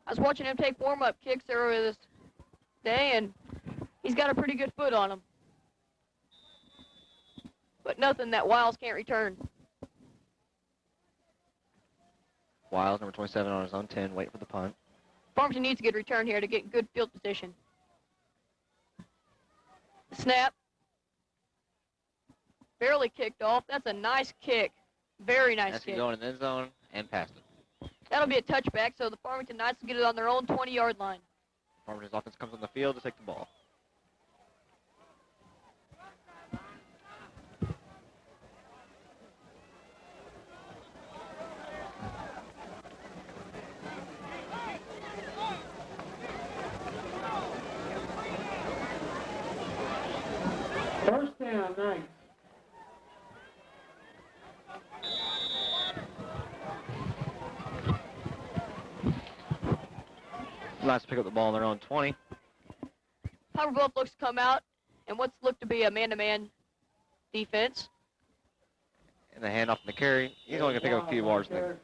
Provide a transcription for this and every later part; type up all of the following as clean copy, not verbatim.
I was watching him take warm-up kicks earlier this day, and he's got a pretty good foot on him. But nothing that Wiles can't return. Wiles, number 27, on his own 10, wait for the punt. Farmington needs a good return here to get good field position. Snap. Barely kicked off. That's a nice kick. Very nice That's kick. going in the end zone and past it. That'll be a touchback, so the Farmington Knights will get it on their own 20-yard line. Farmington's offense comes on the field to take the ball. First down, Knights. Knights pick up the ball on their own 20. Poplar Bluff looks to come out and what's looked to be a man-to-man defense. And the handoff and the carry. He's only going to pick up a few yards there.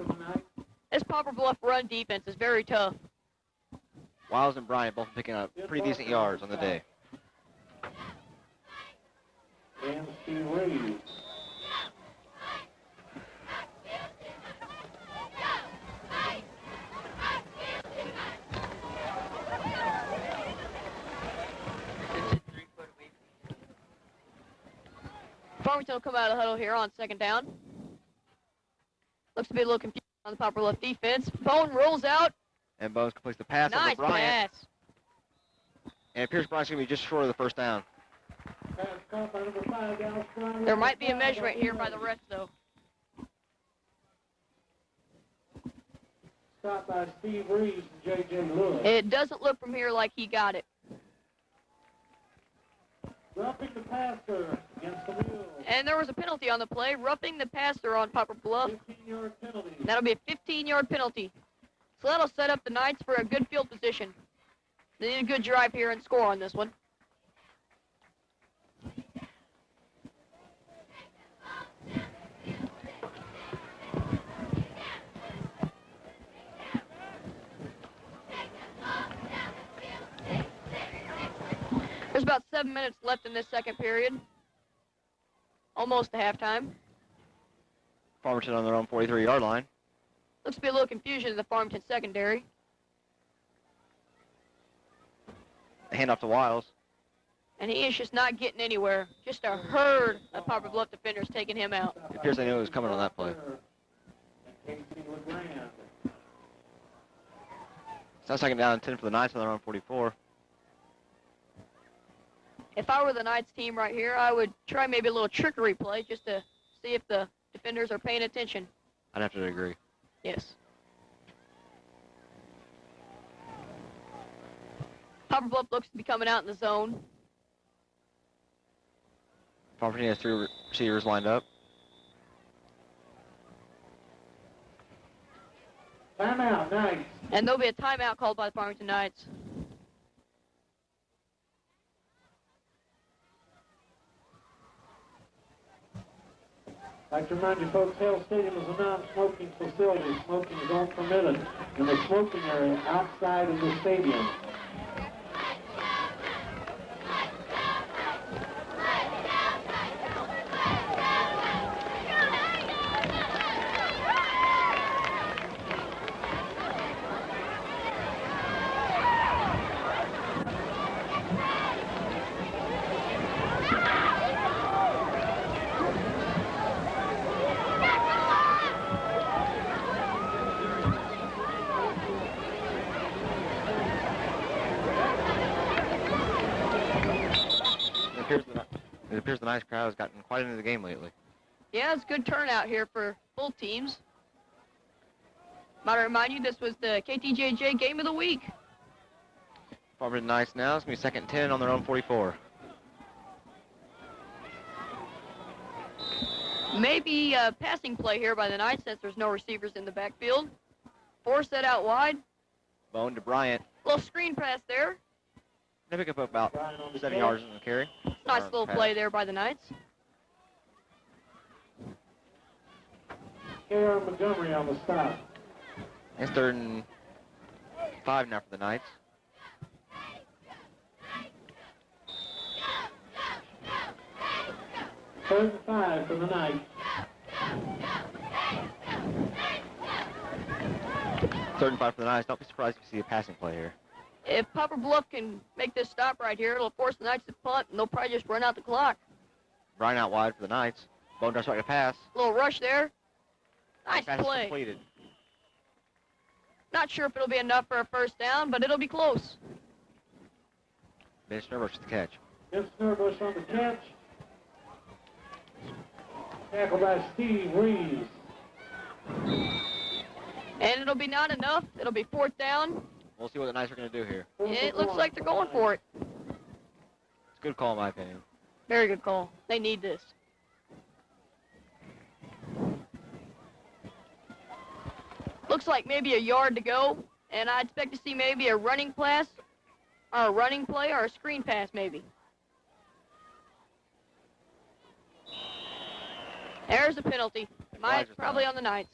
This Poplar Bluff run defense is very tough. Wiles and Bryant both picking up pretty decent yards on the day. And Steve Reeves. Farmington will come out of the huddle here on second down. Looks to be a little confused on the Poplar Bluff defense. Bone rolls out. And Bones completes the pass Nice over Bryant. pass. And it appears Bryant's going to be just short of the first down. There might be a measurement here by the refs, though. Stopped by Steve Reeves and J.J. Lewis. It doesn't look from here like he got it. Roughing the passer against the Mules. And there was a penalty on the play, roughing the passer on Poplar Bluff. 15-yard penalty. That'll be a 15-yard penalty. So that'll set up the Knights for a good field position. They need a good drive here and score on this one. There's about 7 minutes left in this second period. Almost to halftime. Farmington on their own 43-yard line. Looks to be a little confusion in the Farmington secondary. Handoff to Wiles. And he is just not getting anywhere. Just a herd of Poplar Bluff defenders taking him out. It appears they knew it was coming on that play. So second down and 10 for the Knights on their own 44. If I were the Knights team right here, I would try maybe a little trickery play just to see if the defenders are paying attention. I'd have to agree. Yes. Poplar Bluff looks to be coming out in the zone. Farmington has three receivers lined up. Timeout, Knights. And there'll be a timeout called by the Farmington Knights. I'd like to remind you folks, Hale Stadium is a non-smoking facility. Smoking is all permitted in the smoking area outside of the stadium. It appears the Knights crowd has gotten quite into the game lately. Yeah, it's a good turnout here for both teams. Might I remind you, this was the KTJJ Game of the Week. Farmington Knights now. It's going to be second and 10 on their own 44. Maybe a passing play here by the Knights since there's no receivers in the backfield. Four set out wide. Bone to Bryant. Little screen pass there. They pick up about 7 yards in the carry. Nice little play there by the Knights. K.R. Montgomery on the stop. It's third and 5 now for the Knights. Third and 5 for the Knights. Third and 5 for the Knights. Don't be surprised if you see a passing play here. If Poplar Bluff can make this stop right here, it'll force the Knights to punt, and they'll probably just run out the clock. Brian out wide for the Knights. Bone drops back to pass. Little rush there. Nice Pass is play. completed. Not sure if it'll be enough for a first down, but it'll be close. Ben Snurbush with the catch. Jim Snurbush on the catch. Tackled by Steve Reeves. And it'll be not enough. It'll be fourth down. We'll see what the Knights are going to do here. It looks like they're going for it. It's a good call in my opinion. Very good call. They need this. Looks like maybe a yard to go, and I expect to see maybe a running pass, or a running play, or a screen pass maybe. There's a penalty. Flags are Probably down. on the Knights.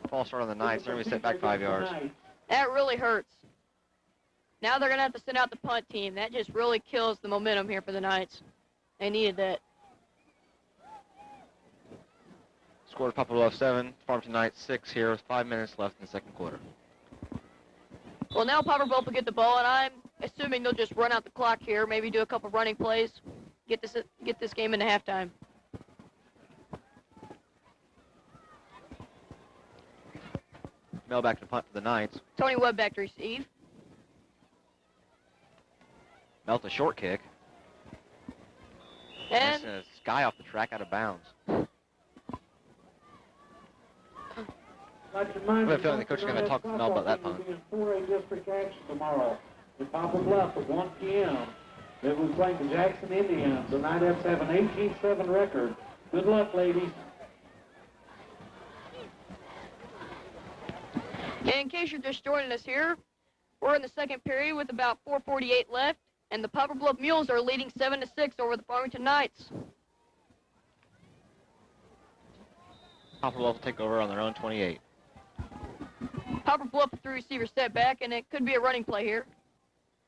False start on the Knights. They're going to be set back 5 yards. That really hurts. Now they're going to have to send out the punt team. That just really kills the momentum here for the Knights. They needed that. Scored Poplar Bluff 7, Farmington Knights 6 here with 5 minutes left in the second quarter. Well, now Poplar Bluff will get the ball, and I'm assuming they'll just run out the clock here, maybe do a couple running plays, get this game into halftime. Mel back to punt for the Knights. Tony Webb back to receive. Melt a short kick. And That's a sky off the track out of bounds. I have a feeling the coach is gonna talk to Mel about that punt. 4A district action tomorrow in Poplar Bluff at 1 p.m. They will be playing the Jackson Indians. The Knights have an 18-7 record. Good luck, ladies. And in case you're just joining us here, we're in the second period with about 4:48 left, and the Poplar Bluff Mules are leading 7-6 over the Farmington Knights. Poplar Bluff will take over on their own 28. Poplar Bluff with 3 receivers step back, and it could be a running play here.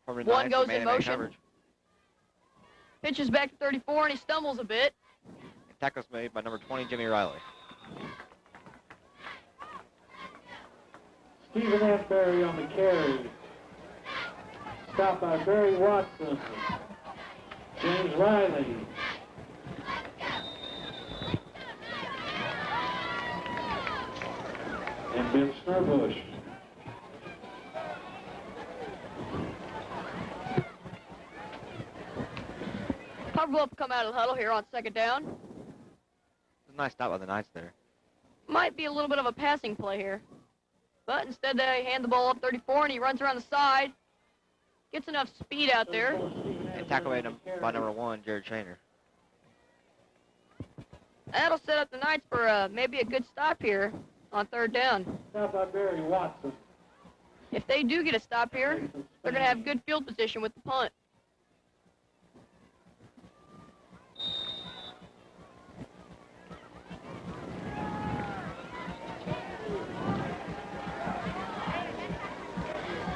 Farmington One Knights goes man in man motion. coverage. Pitches back to 34, and he stumbles a bit. Tackle's made by number 20, Jimmy Riley. Stephen Atberry on the carry. Stopped by Barry Watson. James Riley. And Ben Snurbush. Poplar Bluff come out of the huddle here on second down. It's a nice stop by the Knights there. Might be a little bit of a passing play here. But instead they hand the ball up 34, and he runs around the side. Gets enough speed out there. And tackle made by number 1, Jared Shaner. That'll set up the Knights for maybe a good stop here on third down. Stopped by Barry Watson. If they do get a stop here, they're going to have good field position with the punt.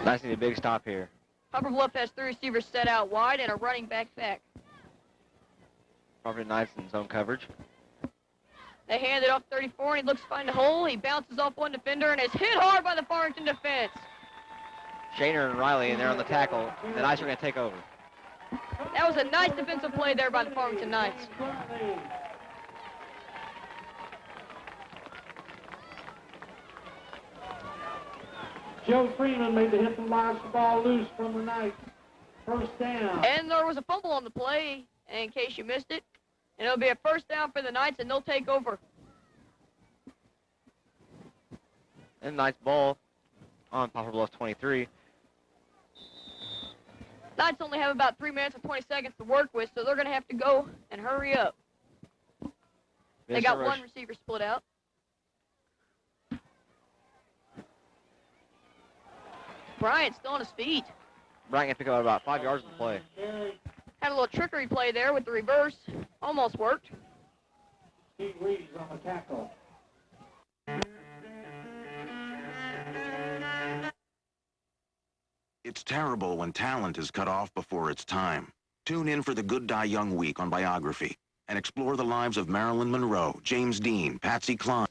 Knights need a big stop here. Poplar Bluff has 3 receivers set out wide and a running back back. Farmington Knights in zone coverage. They hand it off 34, and he looks to find a hole. He bounces off one defender and is hit hard by the Farmington defense. Shaner and Riley in there on the tackle. The Knights are going to take over. That was a nice defensive play there by the Farmington Knights. Joe Freeman made the hit and lodge the ball loose from the Knights. First down. And there was a fumble on the play, in case you missed it. And it'll be a first down for the Knights, and they'll take over. And Knights ball on Poplar Bluff 23. Knights only have about 3 minutes and 20 seconds to work with, so they're going to have to go and hurry up. They got one receiver split out. Bryant still on his feet. Bryant can pick up about 5 yards in the play. Had a little trickery play there with the reverse. Almost worked. Steve Reeves on the tackle. It's terrible when talent is cut off before its time. Tune in for the Good Die Young Week on Biography and explore the lives of Marilyn Monroe, James Dean, Patsy Cline.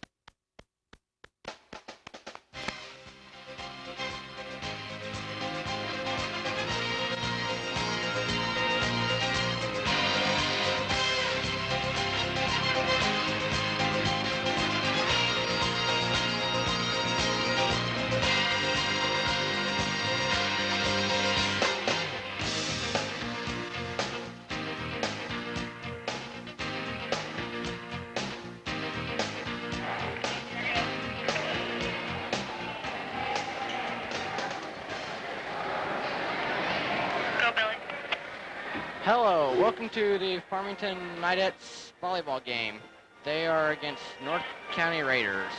Hello, welcome to the Farmington Knights volleyball game. They are against North County Raiders.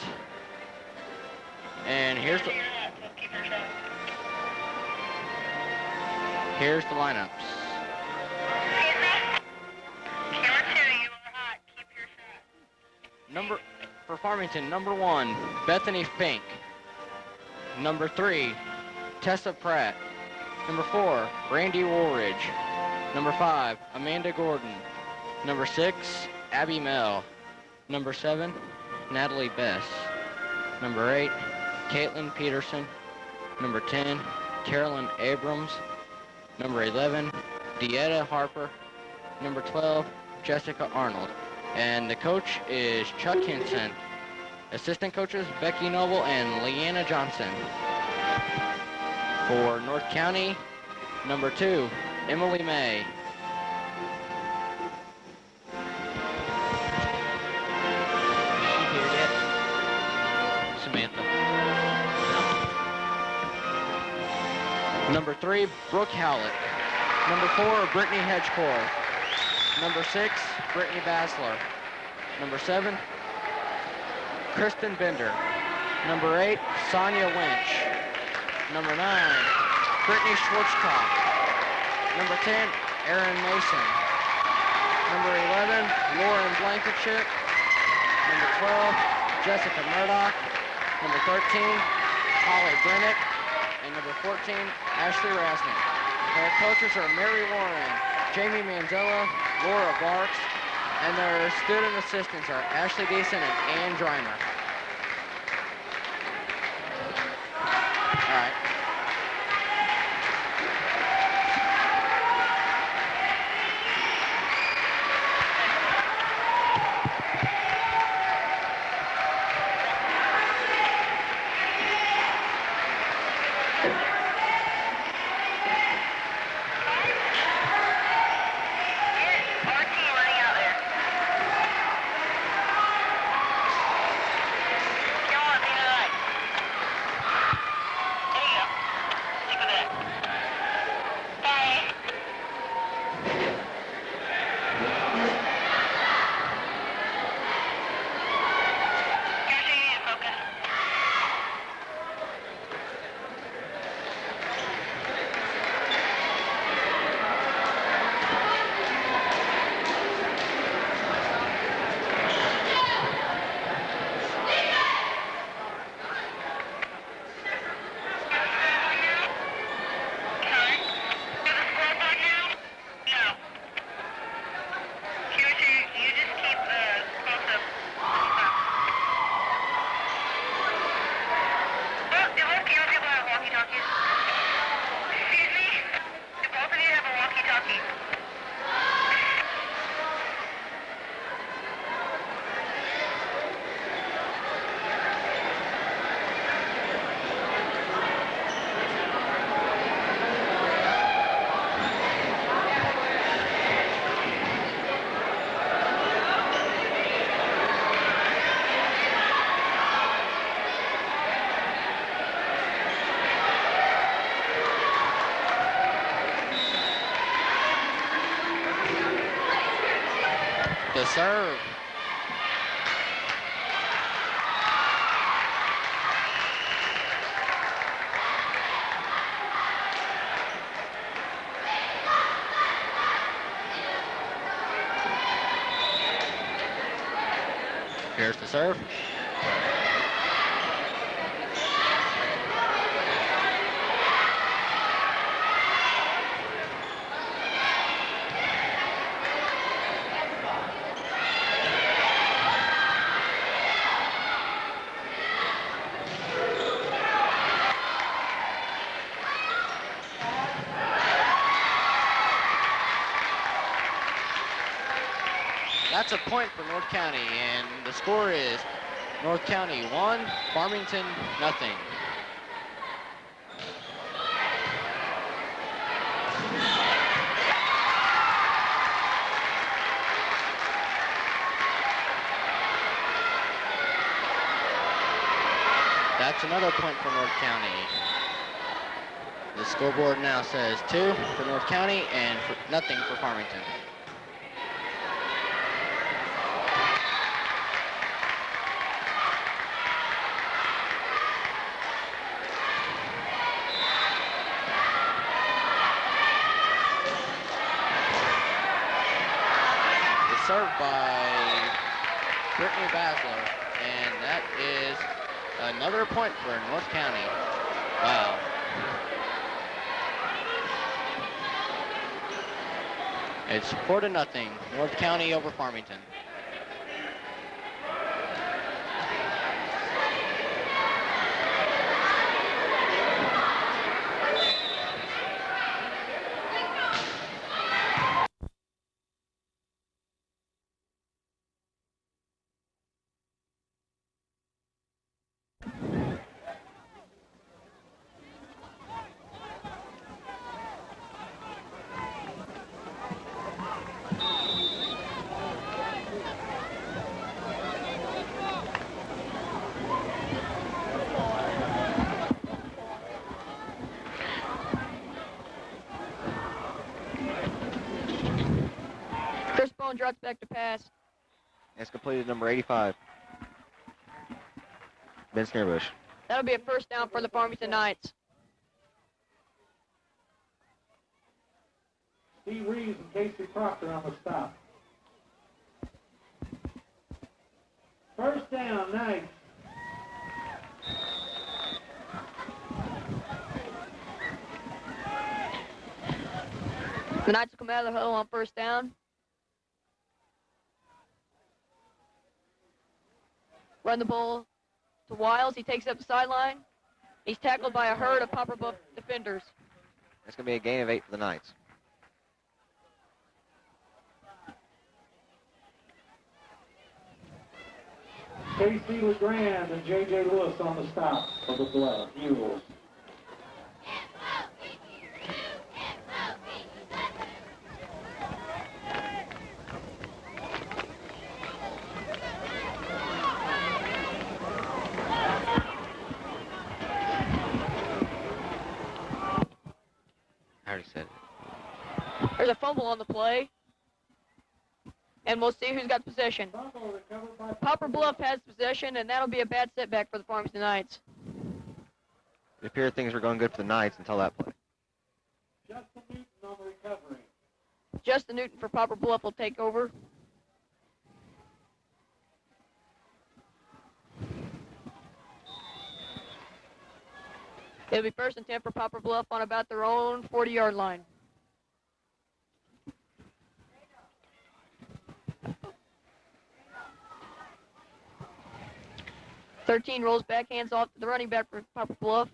And here's the lineups. For Farmington, number 1, Bethany Fink. Number 3, Tessa Pratt. Number 4, Brandy Woolridge. Number 5, Amanda Gordon. Number 6, Abby Mell. Number 7, Natalie Bess. Number 8, Caitlin Peterson. Number 10, Carolyn Abrams. Number 11, Dieta Harper. Number 12, Jessica Arnold. And the coach is Chuck Henson. Assistant coaches, Becky Noble and Leanna Johnson. For North County, number 2, Emily May. She here yet? Samantha. No. Number 3, Brooke Howlett. Number 4, Brittany Hedgecore. Number 6, Brittany Bassler. Number 7, Kristen Bender. Number 8, Sonia Lynch. Number 9, Brittany Schwartzkopf. Number 10, Erin Mason. Number 11, Lauren Blankenship. Number 12, Jessica Murdoch. Number 13, Holly Brennick. And number 14, Ashley Rasnick. Their coaches are Mary Lauren, Jamie Manzella, Laura Barks, and their student assistants are Ashley Deason and Ann Dreimer. All right. The serve. Here's the serve. That's a point for North County, and the score is North County 1, Farmington nothing. That's another point for North County. The scoreboard now says 2 for North County and nothing for Farmington. Served by Brittany Basler, and that is another point for North County. Wow. It's 4-0, North County over Farmington. First ball drops back to pass. It's completed, number 85. Ben Snarebush. That'll be a first down for the Farmington Knights. Steve Reeves and Casey Proctor on the stop. First down, Knights. The Knights will come out of the huddle on first down. Run the ball to Wiles. He takes up the sideline. He's tackled by a herd of Popper Bluff defenders. It's going to be a gain of 8 for the Knights. Casey LeGrand and J.J. Lewis on the stop for the Mules. I already said it. There's a fumble on the play. And we'll see who's got possession. Fumble recovered by Popper Bluff has possession, and that'll be a bad setback for the Farmington Knights. It appeared things were going good for the Knights until that play. Justin Newton on the recovery. Justin Newton for Popper Bluff will take over. It'll be first and 10 for Popper Bluff on about their own 40-yard line. .13 rolls back, hands off to the running back for Popper Bluff,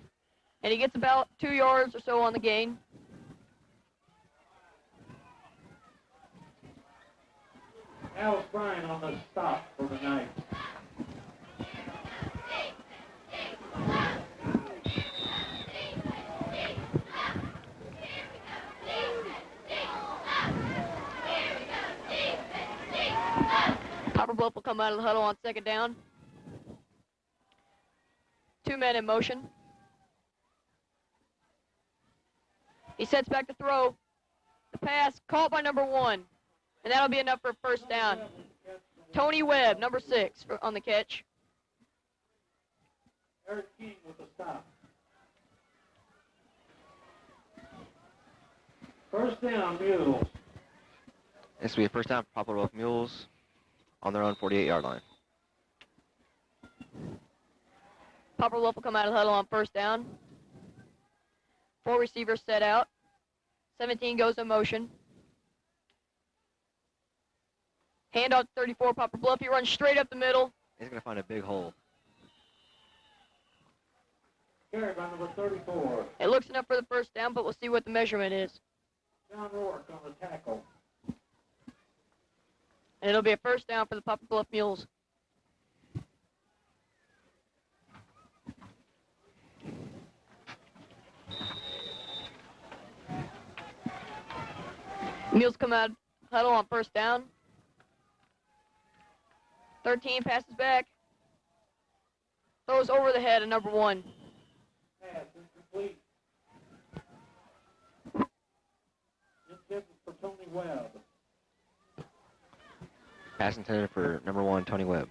and he gets about 2 yards or so on the gain. Alice Bryan on the stop for the Knights. Popper Bluff will come out of the huddle on second down. 2 men in motion. He sets back to throw. The pass caught by number 1. And that'll be enough for a first down. Tony Webb, number 6, on the catch. Eric King with the stop. First down, Mules. This will be a first down for Poplar Bluff Mules on their own 48-yard line. Poplar Bluff will come out of the huddle on first down. 4 receivers set out. 17 goes in motion. Handoff to 34, Poplar Bluff. He runs straight up the middle. He's going to find a big hole. Carry by number 34. It looks enough for the first down, but we'll see what the measurement is. John Rourke on the tackle. And it'll be a first down for the Poplar Bluff Mules. Mules come out huddle on first down. 13 passes back. Throws over the head of number 1. Pass incomplete. Intended for Tony Webb. Pass intended for number 1, Tony Webb.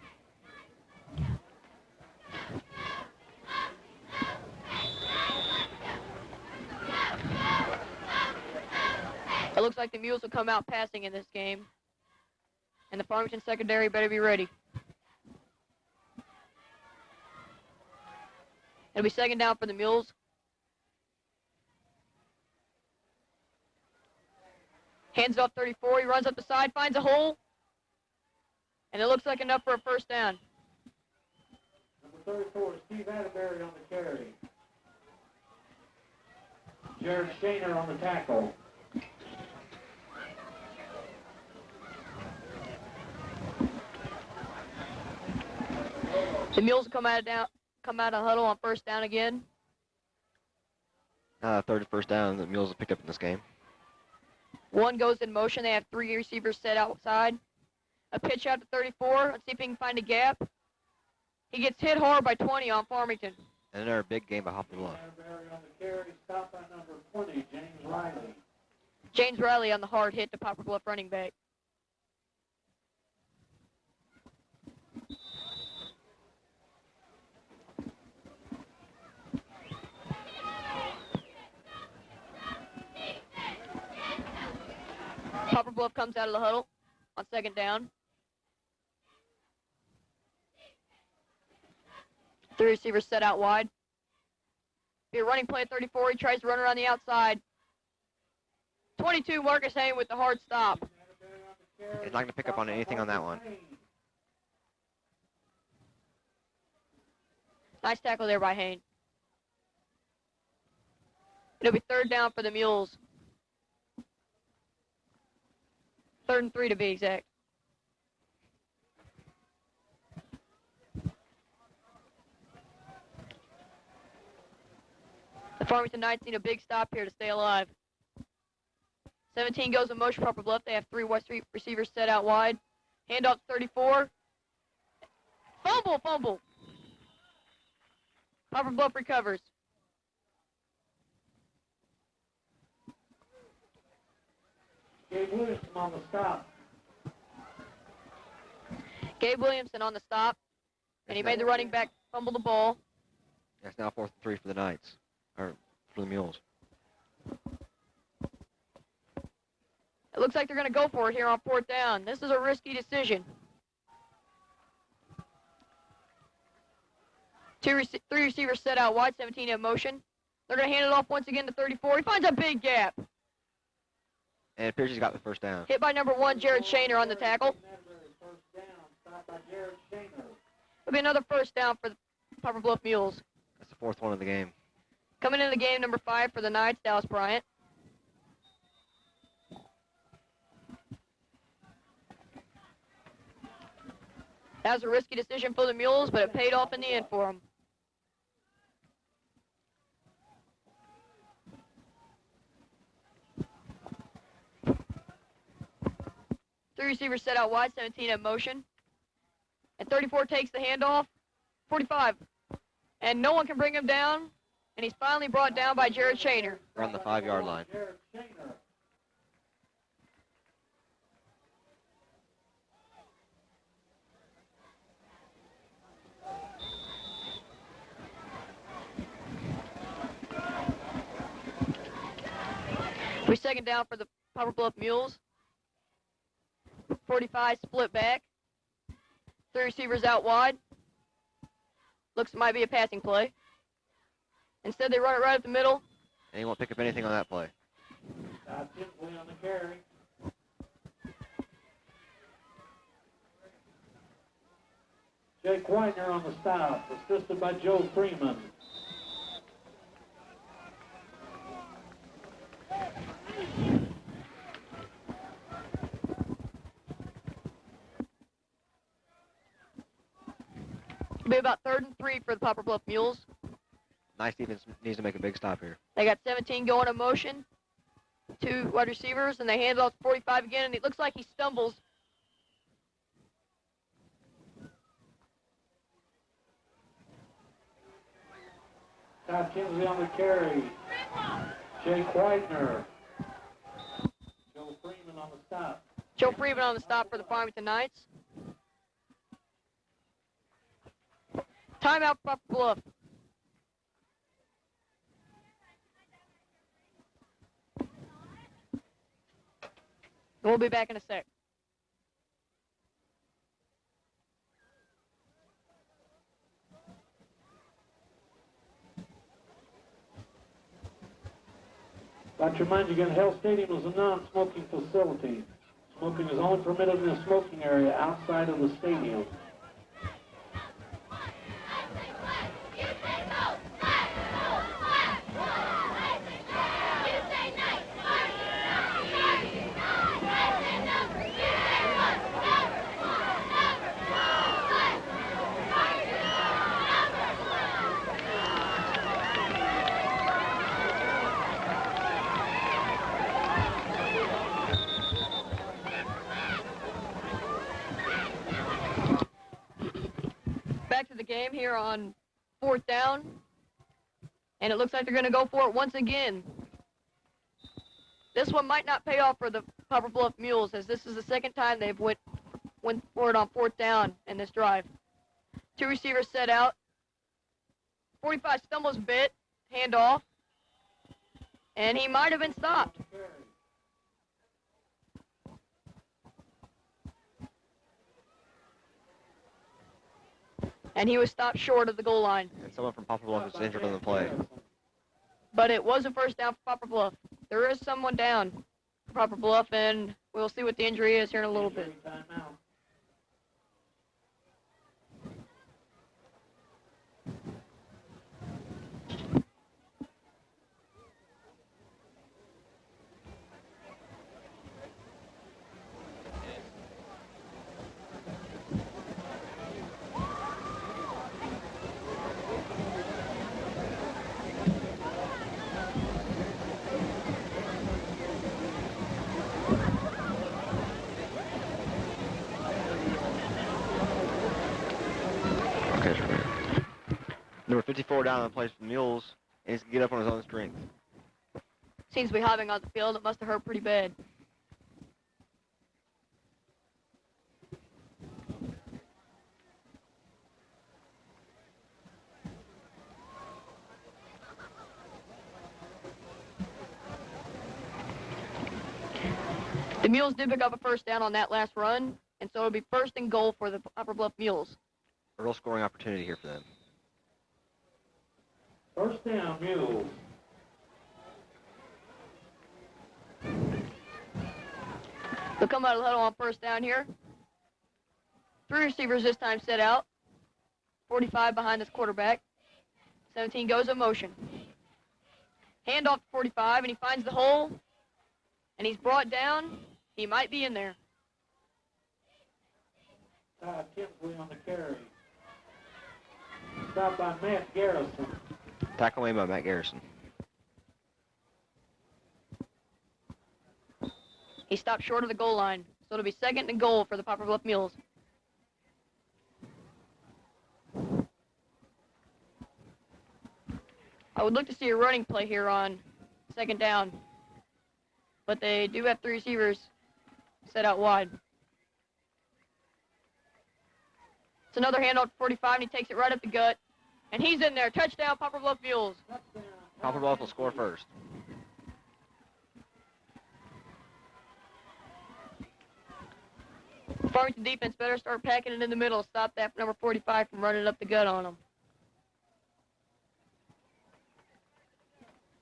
It looks like the Mules will come out passing in this game. And the Farmington secondary better be ready. It'll be second down for the Mules. Hands it off 34. He runs up the side, finds a hole. And it looks like enough for a first down. Number 34, Steve Atterbury on the carry. Jared Shaner on the tackle. The Mules will come out of huddle on first down again. Third first down the Mules have picked up in this game. 1 goes in motion. They have 3 receivers set outside. A pitch out to 34. Let's see if he can find a gap. He gets hit hard by 20 on Farmington. And another big game by Poplar Bluff. Atterbury on the carry, stopped by number 20, James Riley. James Riley on the hard hit to Poplar Bluff running back. Poplar Bluff comes out of the huddle on second down. 3 receivers set out wide. Be a running play at 34. He tries to run around the outside. 22, Marcus Hayne with the hard stop. He's not going to pick up on anything on that one. Nice tackle there by Hayne. It'll be third down for the Mules. 3rd and 3 to be exact. The Farmington Knights need a big stop here to stay alive. 17 goes in motion, Poplar Bluff. They have 3 West Street receivers set out wide. Handoff to 34. Fumble. Poplar Bluff recovers. Gabe Williamson on the stop. Gabe Williamson on the stop. And he made the running back fumble the ball. That's now 4th and 3 for the Knights. Or for the Mules. It looks like they're going to go for it here on 4th down. This is a risky decision. 3 receivers set out wide, 17 in motion. They're going to hand it off once again to 34. He finds a big gap. And it appears he's got the first down. Hit by number 1, Jared Shaner on the tackle. First down, stopped by Jared Shaner. It'll be another first down for the Poplar Bluff Mules. That's the 4th one of the game. Coming into the game, number 5 for the Knights, Dallas Bryant. That was a risky decision for the Mules, but it paid off in the end for them. Three receivers set out wide, 17 in motion. And 34 takes the handoff. 45. And no one can bring him down. And he's finally brought down by Jared Shaner. We're on the 5-yard line. Jared Shaner. We're second down for the Poplar Bluff Mules. 45 split back. 3 receivers out wide. Looks might be a passing play. Instead, they run it right up the middle. And he won't pick up anything on that play. Todd Kinsley on the carry. Jake Whitener on the stop, assisted by Joe Freeman. It'll be about 3rd and 3 for the Poplar Bluff Mules. Nice defense needs to make a big stop here. They got 17 going in motion. 2 wide receivers, and they hand it off to 45 again, and it looks like he stumbles. Todd Kinsley on the carry. Jake Whitener. Joe Freeman on the stop. Joe Freeman on the stop for the Farmington Knights. Timeout for Poplar Bluff. We'll be back in a sec. I'd like to remind you again, Hale Stadium is a non-smoking facility. Smoking is only permitted in the smoking area outside of the stadium. Back to the game here on 4th down. And it looks like they're going to go for it once again. This one might not pay off for the Poplar Bluff Mules, as this is the 2nd time they've went for it on 4th down in this drive. 2 receivers set out. 45 stumbles a bit, handoff, and he might have been stopped. And he was stopped short of the goal line. And someone from Poplar Bluff is injured on the play. But it was a first down for Poplar Bluff. There is someone down for Poplar Bluff, and we'll see what the injury is here in a little bit. Timeout. Number 54 down on the place for the Mules, and he's going to get up on his own strength. Seems to be hopping on the field. It must have hurt pretty bad. The Mules did pick up a first down on that last run, and so it'll be 1st and goal for the Poplar Bluff Mules. A real scoring opportunity here for them. First down, Mules. They'll come out of the huddle on 1st down here. 3 receivers this time set out. 45 behind this quarterback. 17 goes in motion. Handoff to 45, and he finds the hole. And he's brought down. He might be in there. Todd Kinsley on the carry. Stopped by Matt Garrison. Tackle made by Matt Garrison. He stopped short of the goal line. So it'll be 2nd and goal for the Poplar Bluff Mules. I would look to see a running play here on 2nd down. But they do have 3 receivers set out wide. It's another handoff to 45, and he takes it right up the gut. And he's in there. Touchdown, Poplar Bluff Mules. Poplar Bluff will score first. Farmington defense better start packing it in the middle. Stop that number 45 from running up the gut on him.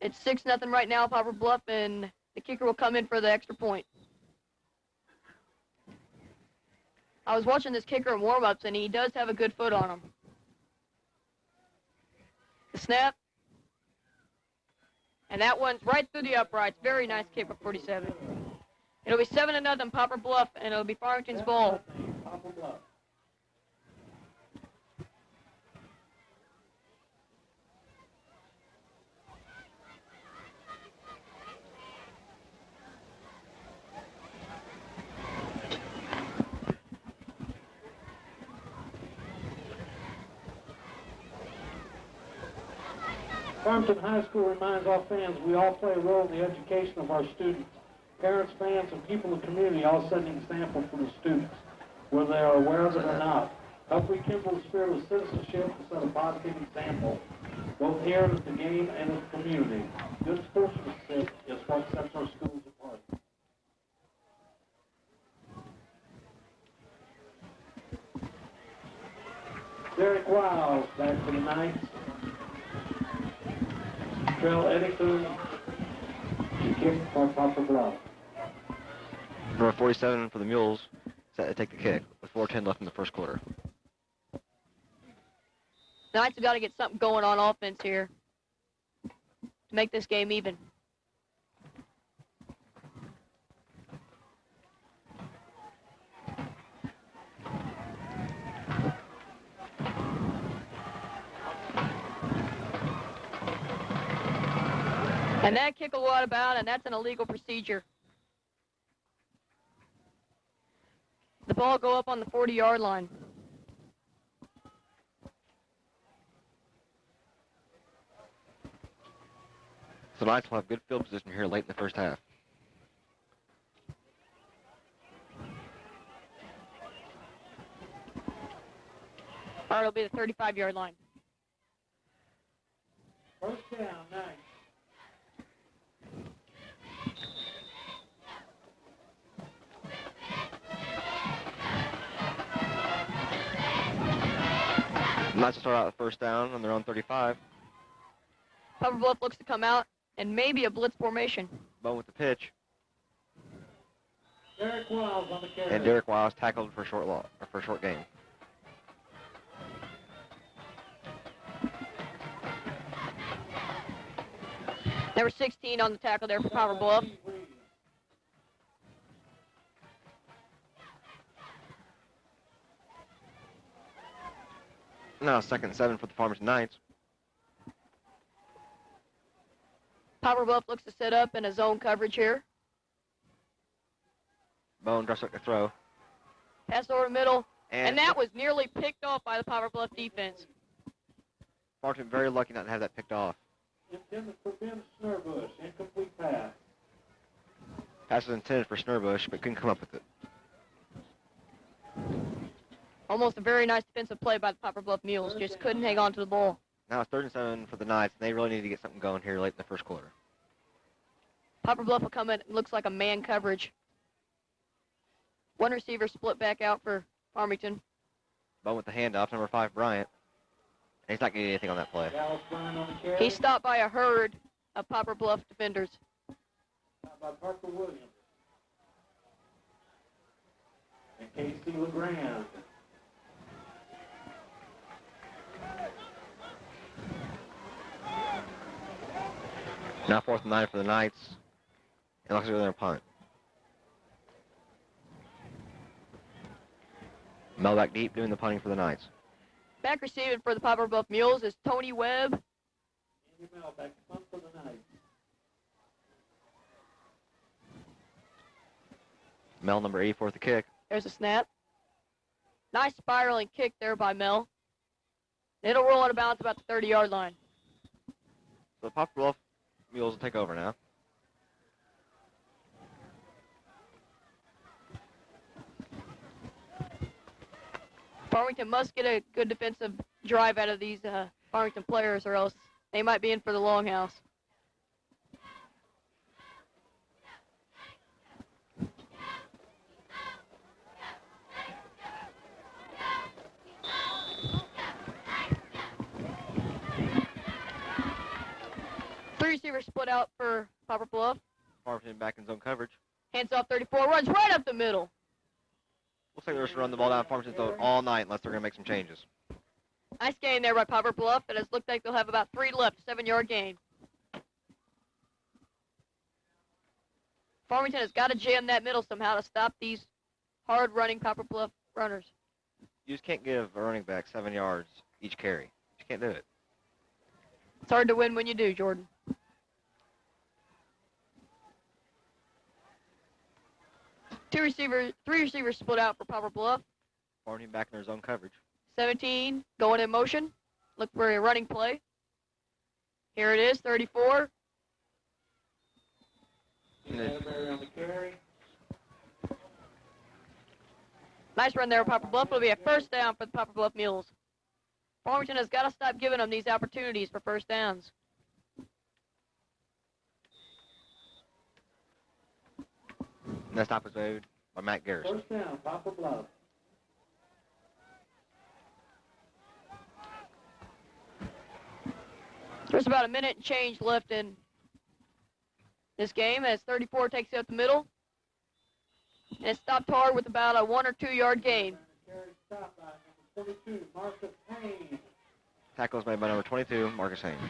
It's 6-0 right now, Poplar Bluff, and the kicker will come in for the extra point. I was watching this kicker in warm-ups, and he does have a good foot on him. The snap. And that one's right through the uprights. Very nice kick for 47. It'll be 7-0 Poplar Bluff, and it'll be Farmington's ball. Poplar Bluff. Farmington High School reminds all fans we all play a role in the education of our students. Parents, fans, and people in the community all set an example for the students, whether they are aware of it or not. Help rekindle the spirit of citizenship and set a positive example, both here at the game and in the community. Good sportsmanship is what sets our schools apart. Derek Wiles back for the Knights. Trell Eddington to kick for Poplar Bluff. Number 47 for the Mules set to take the kick with 4:10 left in the first quarter. Knights have got to get something going on offense here to make this game even. And that kick will go out of bounds, and that's an illegal procedure. The ball will go up on the 40-yard line. So the Knights will have good field position here late in the first half. Or it'll be the 35-yard line. First down, Knights. Knights will start out the first down on their own 35. Poplar Bluff looks to come out and maybe a blitz formation. Bone with the pitch. Derek Wiles on the carry. And Derek Wiles tackled for a short gain. Number 16 on the tackle there for Poplar Bluff. Now 2nd and 7 for the Farmington Knights. Poplar Bluff looks to set up in a zone coverage here. Bone drops back to throw. Pass over the middle. And And that was nearly picked off by the Poplar Bluff defense. Farmington very lucky not to have that picked off. Intended for Ben Snurbush. Incomplete pass. Pass was intended for Snurbush, but couldn't come up with it. Almost a very nice defensive play by the Poplar Bluff Mules. Just couldn't hang on to the ball. Now it's 3rd and 7 for the Knights, and they really need to get something going here late in the first quarter. Poplar Bluff will come in. It looks like a man coverage. One receiver split back out for Farmington. Bone with the handoff, number 5, Bryant. And he's not getting anything on that play. Dallas Bryant on the carry. He's stopped by a herd of Poplar Bluff defenders. By Parker Williams. And Casey LeGrand. Now 4th and 9 for the Knights. And looks like they're going to punt. Mel back deep doing the punting for the Knights. Back receiving for the Poplar Bluff Mules is Tony Webb. Andy Mel back to punt for the Knights. Mel, number 84 with the kick. There's a snap. Nice spiraling kick there by Mel. It'll roll out of bounds about the 30-yard line. So the Poplar Bluff Mules will take over now. Farmington must get a good defensive drive out of these Farmington players, or else they might be in for the longhouse. Three receivers split out for Poplar Bluff. Farmington back in zone coverage. Hands off 34, runs right up the middle. Looks like they're just going to run the ball down Farmington's throat all night unless they're going to make some changes. Nice gain there by Poplar Bluff, and it looks like they'll have about 3 left, 7-yard gain. Farmington has got to jam that middle somehow to stop these hard-running Poplar Bluff runners. You just can't give a running back 7 yards each carry. You can't do it. It's hard to win when you do, Jordan. Three receivers split out for Poplar Bluff. Farmington back in their zone coverage. 17 going in motion. Look for a running play. Here it is, 34. On the carry. Nice run there with Poplar Bluff. It'll be a first down for the Poplar Bluff Mules. Farmington has got to stop giving them these opportunities for first downs. And that stop was made by Matt Garrison. First down, Poplar Bluff. There's about a minute and change left in this game as 34 takes it up the middle. And it's stopped hard with about a 1 or 2 yard gain. Carry stop by number 32, Marcus Haynes. Tackle is made by number 22, Marcus Haynes.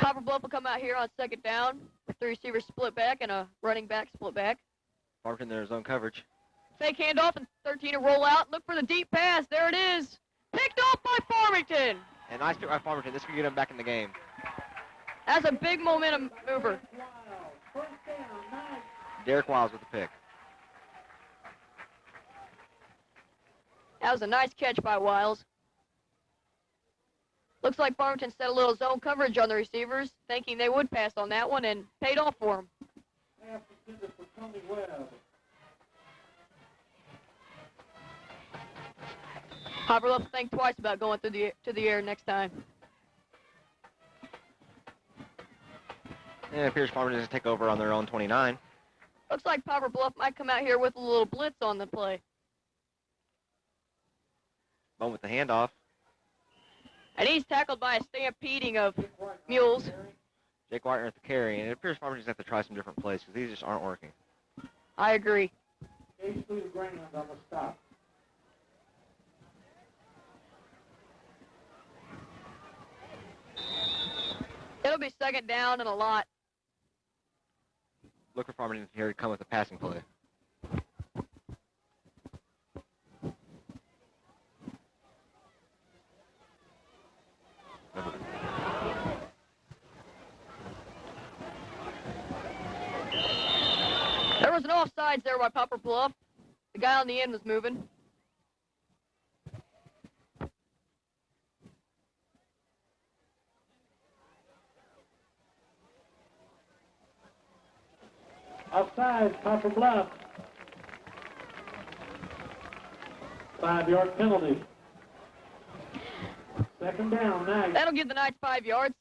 Poplar Bluff will come out here on second down with 3 receivers split back and a running back split back. Farmington in their zone coverage. Fake handoff and 13 to roll out. Look for the deep pass. There it is. Picked off by Farmington. And nice pick by Farmington. This could get them back in the game. That's a big momentum mover. First down, nice. Derek Wiles with the pick. That was a nice catch by Wiles. Looks like Farmington set a little zone coverage on the receivers, thinking they would pass on that one, and paid off for them. Pass intended for Tony Webb. Poplar Bluff will think twice about going through to the air next time. And it appears Farmington is to take over on their own 29. Looks like Poplar Bluff might come out here with a little blitz on the play. Bone with the handoff. And he's tackled by a stampeding of mules. Jake Whitener at the carry. And it appears Farmington's have to try some different plays because these just aren't working. I agree. H.Lee Greenland on the stop. It'll be second down and a lot. Look for Farmington here to come with a passing play. There was an offsides there by Poplar Bluff. The guy on the end was moving. Outside, Poplar Bluff. 5-yard penalty. Second down, nice. That'll give the Knights 5 yards.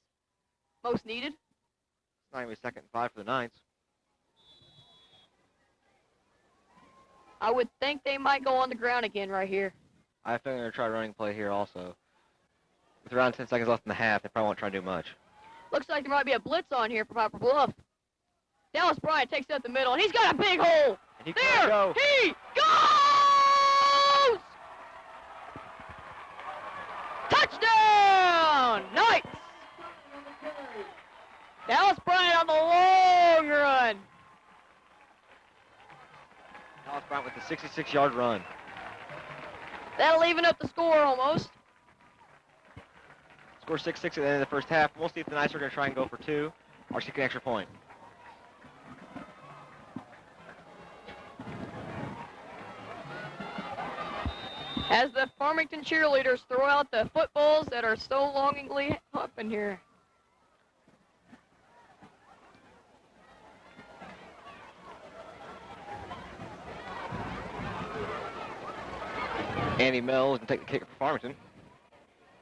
Most needed. It's not even second and 5 for the Knights. I would think they might go on the ground again right here. I think they're going to try a running play here also. With around 10 seconds left in the half, they probably won't try to do much. Looks like there might be a blitz on here for Poplar Bluff. Dallas Bryant takes it up the middle, and he's got a big hole. And he There go. he goes! Touchdown! Knights! Dallas Bryant on the long run. Dallas Bryant with the 66-yard run. That'll even up the score almost. Score 6-6 at the end of the first half. We'll see if the Knights are going to try and go for 2 or seek an extra point. As the Farmington cheerleaders throw out the footballs that are so longingly up in here. Andy Mills can take the kick for Farmington.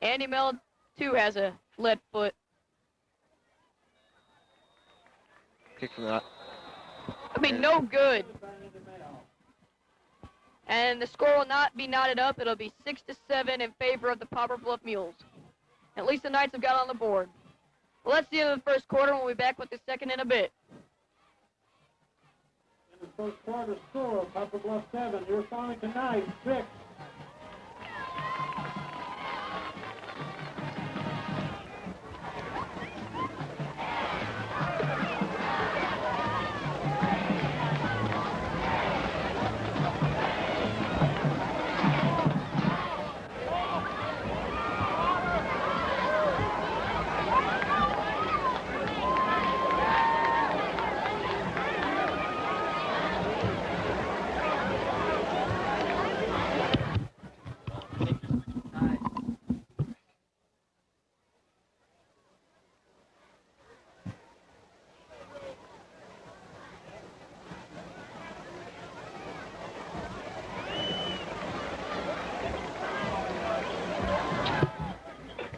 Andy Mel, too, has a lead foot. Kick from the... I mean, no good. And the score will not be knotted up. It'll be 6-7 in favor of the Poplar Bluff Mules. At least the Knights have got on the board. Well, that's the end of the first quarter. We'll be back with the second in a bit. In the first quarter score, Poplar Bluff 7, your Farmington Knights 6.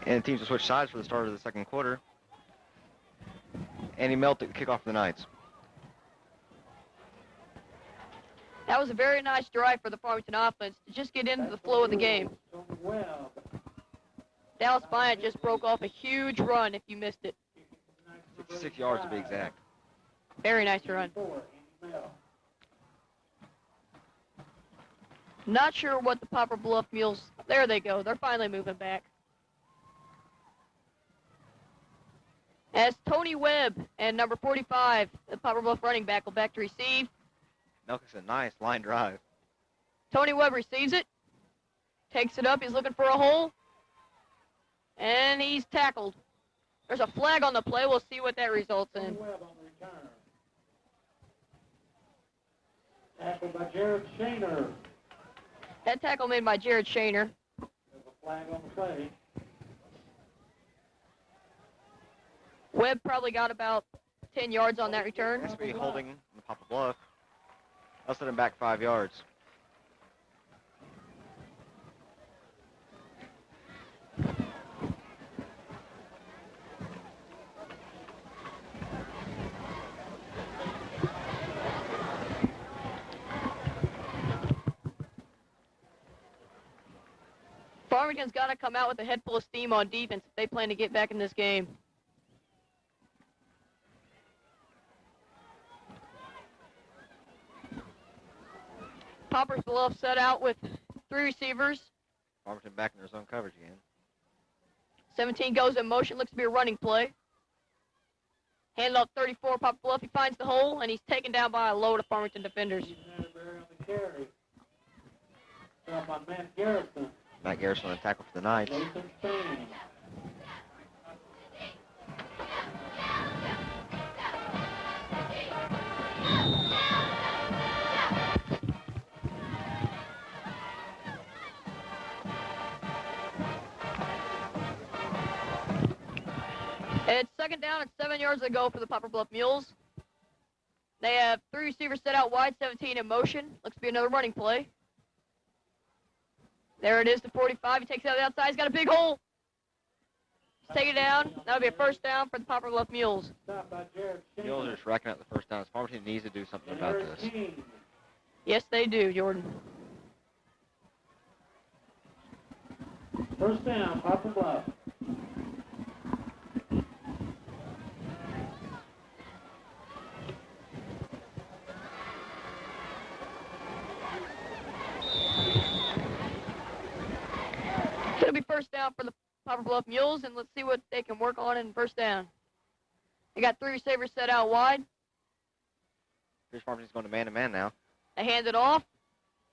And the teams will switch sides for the start of the second quarter. Andy Melt to kick off for the Knights. That was a very nice drive for the Farmington offense to just get into the flow of the game. Dallas Bryant just broke off a huge run if you missed it. 66 yards to be exact. Very nice run. Not sure what the Poplar Bluff Mules... There they go. They're finally moving back. As Tony Webb and number 45, the Poplar Bluff running back, will back to receive. Nelkins a nice line drive. Tony Webb receives it. Takes it up. He's looking for a hole. And he's tackled. There's a flag on the play. We'll see what that results in. Webb on the return. Tackled by Jared Shaner. That tackle made by Jared Shaner. There's a flag on the play. Webb probably got about 10 yards on that return. Has to be holding the Poplar Bluff. I'll set him back 5 yards. Farmington's got to come out with a head full of steam on defense if they plan to get back in this game. Poplar Bluff set out with 3 receivers. Farmington back in their zone coverage again. 17 goes in motion, looks to be a running play. Handed off 34, Poplar Bluff, he finds the hole, and he's taken down by a load of Farmington defenders. Atterbury on the carry. Up on Matt Garrison. Matt Garrison on a tackle for the Knights. Jason Spain. It's second down and 7 yards to go for the Poplar Bluff Mules. They have 3 receivers set out wide, 17 in motion. Looks to be another running play. There it is to 45. He takes it out the outside. He's got a big hole. He's taking it down. That'll be a first down for the Poplar Bluff Mules. Stopped by Jared Shaner. Mules are just racking out the first downs. Farmington needs to do something about Eric this. King. Yes, they do, Jordan. First down, Poplar Bluff. It'll be first down for the Poplar Bluff Mules, and let's see what they can work on in first down. They got 3 receivers set out wide. Here's Farmington's going to man-to-man now. They hand it off.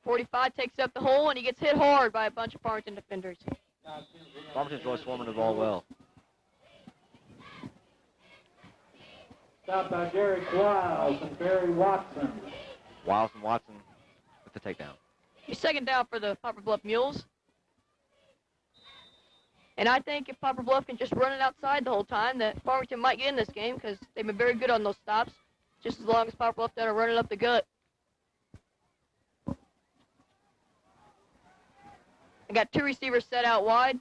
45 takes up the hole, and he gets hit hard by a bunch of Farmington defenders. Farmington's really swarming the ball well. Stopped by Jerry Wiles and Barry Watson. Wiles and Watson with the takedown. He's second down for the Poplar Bluff Mules. And I think if Poplar Bluff can just run it outside the whole time, that Farmington might get in this game because they've been very good on those stops, just as long as Poplar Bluff doesn't run it up the gut. I got 2 receivers set out wide.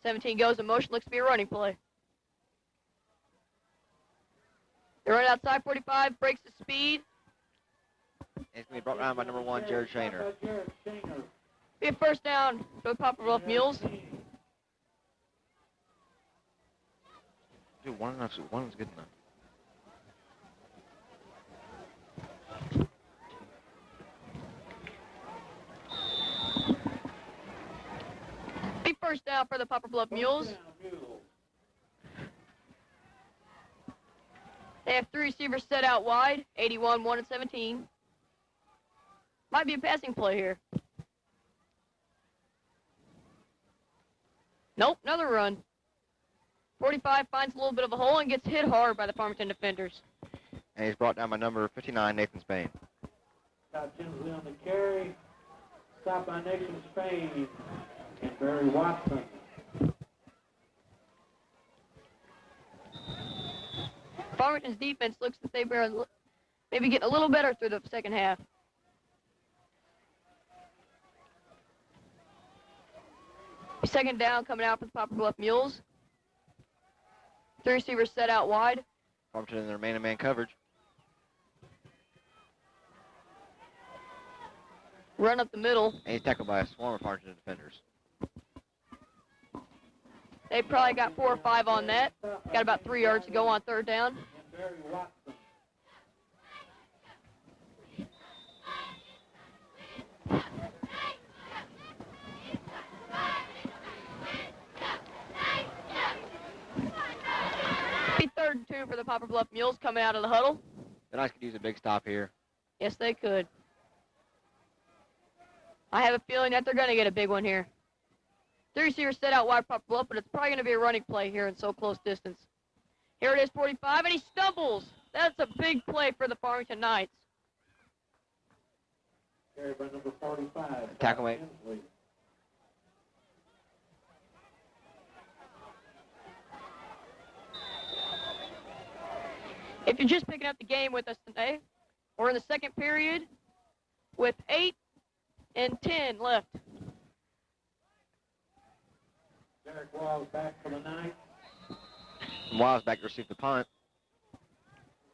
17 goes in motion, looks to be a running play. They run outside 45, breaks the speed. It's going to be brought around by number 1, Jared Shaner. Be a first down for the Poplar Bluff Mules. Dude, one was good enough. Be first down for the Poplar Bluff Mules. They have 3 receivers set out wide, 81, 1, and 17. Might be a passing play here. Nope, another run. 45 finds a little bit of a hole and gets hit hard by the Farmington defenders. And he's brought down by number 59, Nathan Spain. Scott Tinsley on the carry. Stopped by Nathan Spain and Barry Watson. Farmington's defense looks like they're maybe getting a little better through the second half. Second down coming out for the Poplar Bluff Mules. 3 receivers set out wide. Farmington in their man-to-man coverage. Run up the middle. And he's tackled by a swarm of Farmington defenders. They probably got 4 or 5 on that. Got about 3 yards to go on third down. And Barry Watson. Be 3rd and 2 for the Poplar Bluff Mules coming out of the huddle. The Knights could use a big stop here. Yes, they could. I have a feeling that they're going to get a big one here. 3 receivers set out wide Poplar Bluff, but it's probably going to be a running play here in so close distance. Here it is, 45, and he stumbles. That's a big play for the Farmington Knights. Carried by number 45. Tackle mate. Tinsley. If you're just picking up the game with us today, we're in the second period with 8 and 10 left. Derek Wiles back for the Knights. Wiles back to receive the punt.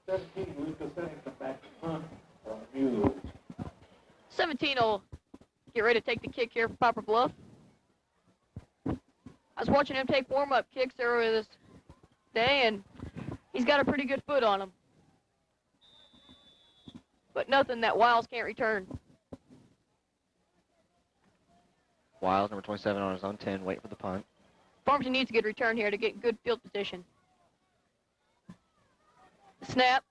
17, Lucas Eddington back to punt for the Mules. 17 will get ready to take the kick here for Poplar Bluff. I was watching him take warm-up kicks earlier this day, and he's got a pretty good foot on him. But nothing that Wiles can't return. Wiles, number 27 on his own 10, waiting for the punt. Farmington needs a good return here to get good field position. Snap.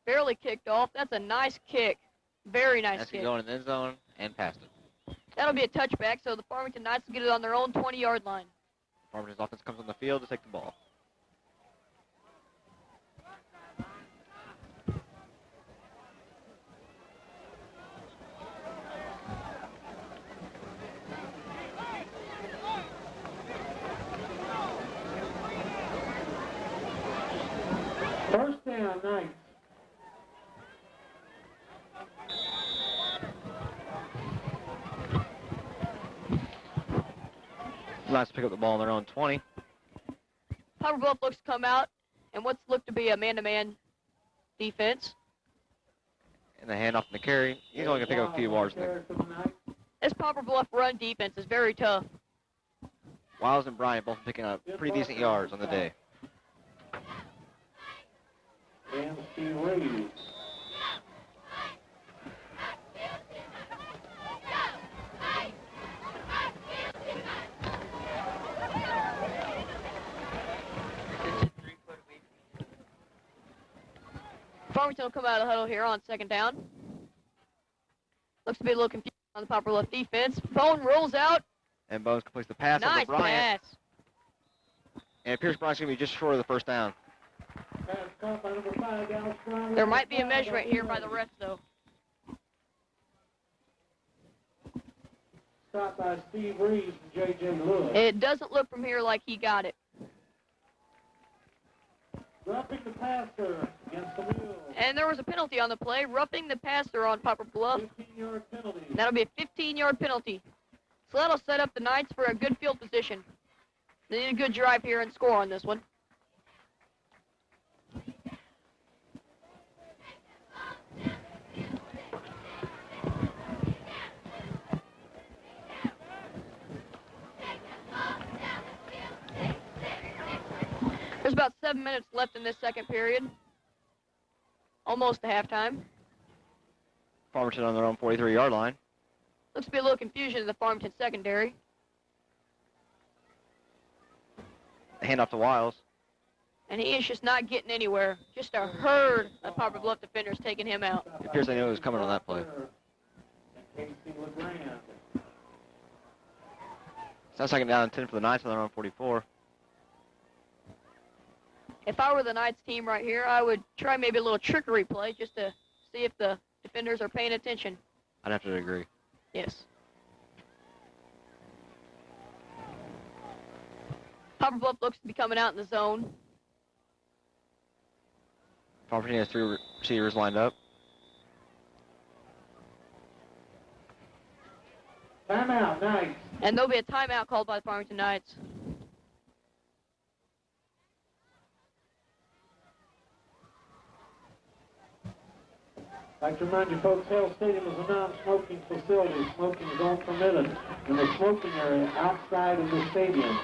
Barely kicked off. That's a nice kick. Very nice That's kick. going in the end zone and past it. That'll be a touchback, so the Farmington Knights will get it on their own 20-yard line. Farmington's offense comes on the field to take the ball. First down, Knights. Knights pick up the ball on their own 20. Poplar Bluff looks to come out and what's looked to be a man-to-man defense. And the handoff and the carry. He's only going to pick up a few yards. Carry for the Knights. This Poplar Bluff run defense is very tough. Wiles and Bryant both picking up pretty decent yards on the day. And Steve Reeves. Farmington will come out of the huddle here on second down. Looks to be a little confused on the Poplar Bluff defense. Bone rolls out. And Bones completes the pass Nice over Bryant. pass. And it appears Bryant's going to be just short of the first down. Pass caught by number 5, Dallas Brown. There might be a measurement here by the refs, though. Stopped by Steve Reeves and J.J. Lewis. It doesn't look from here like he got it. Roughing the passer against the Mules. And there was a penalty on the play, roughing the passer on Poplar Bluff. 15-yard penalty. That'll be a 15-yard penalty. So that'll set up the Knights for a good field position. They need a good drive here and score on this one. 7 minutes left in this second period. Almost to halftime. Farmington on their own 43-yard line. Looks to be a little confusion in the Farmington secondary. Hand off to Wiles. And he is just not getting anywhere. Just a herd of Poplar Bluff defenders taking him out. It appears they knew it was coming on that play. Casey LeGrand. So that's second down and 10 for the Knights on their own 44. If I were the Knights team right here, I would try maybe a little trickery play just to see if the defenders are paying attention. I'd have to agree. Yes. Poplar Bluff looks to be coming out in the zone. Farmington has 3 receivers lined up. Timeout, Knights. And there'll be a timeout called by the Farmington Knights. I'd like to remind you folks, Hale Stadium is a non-smoking facility. Smoking is all permitted in the smoking area outside of the stadium.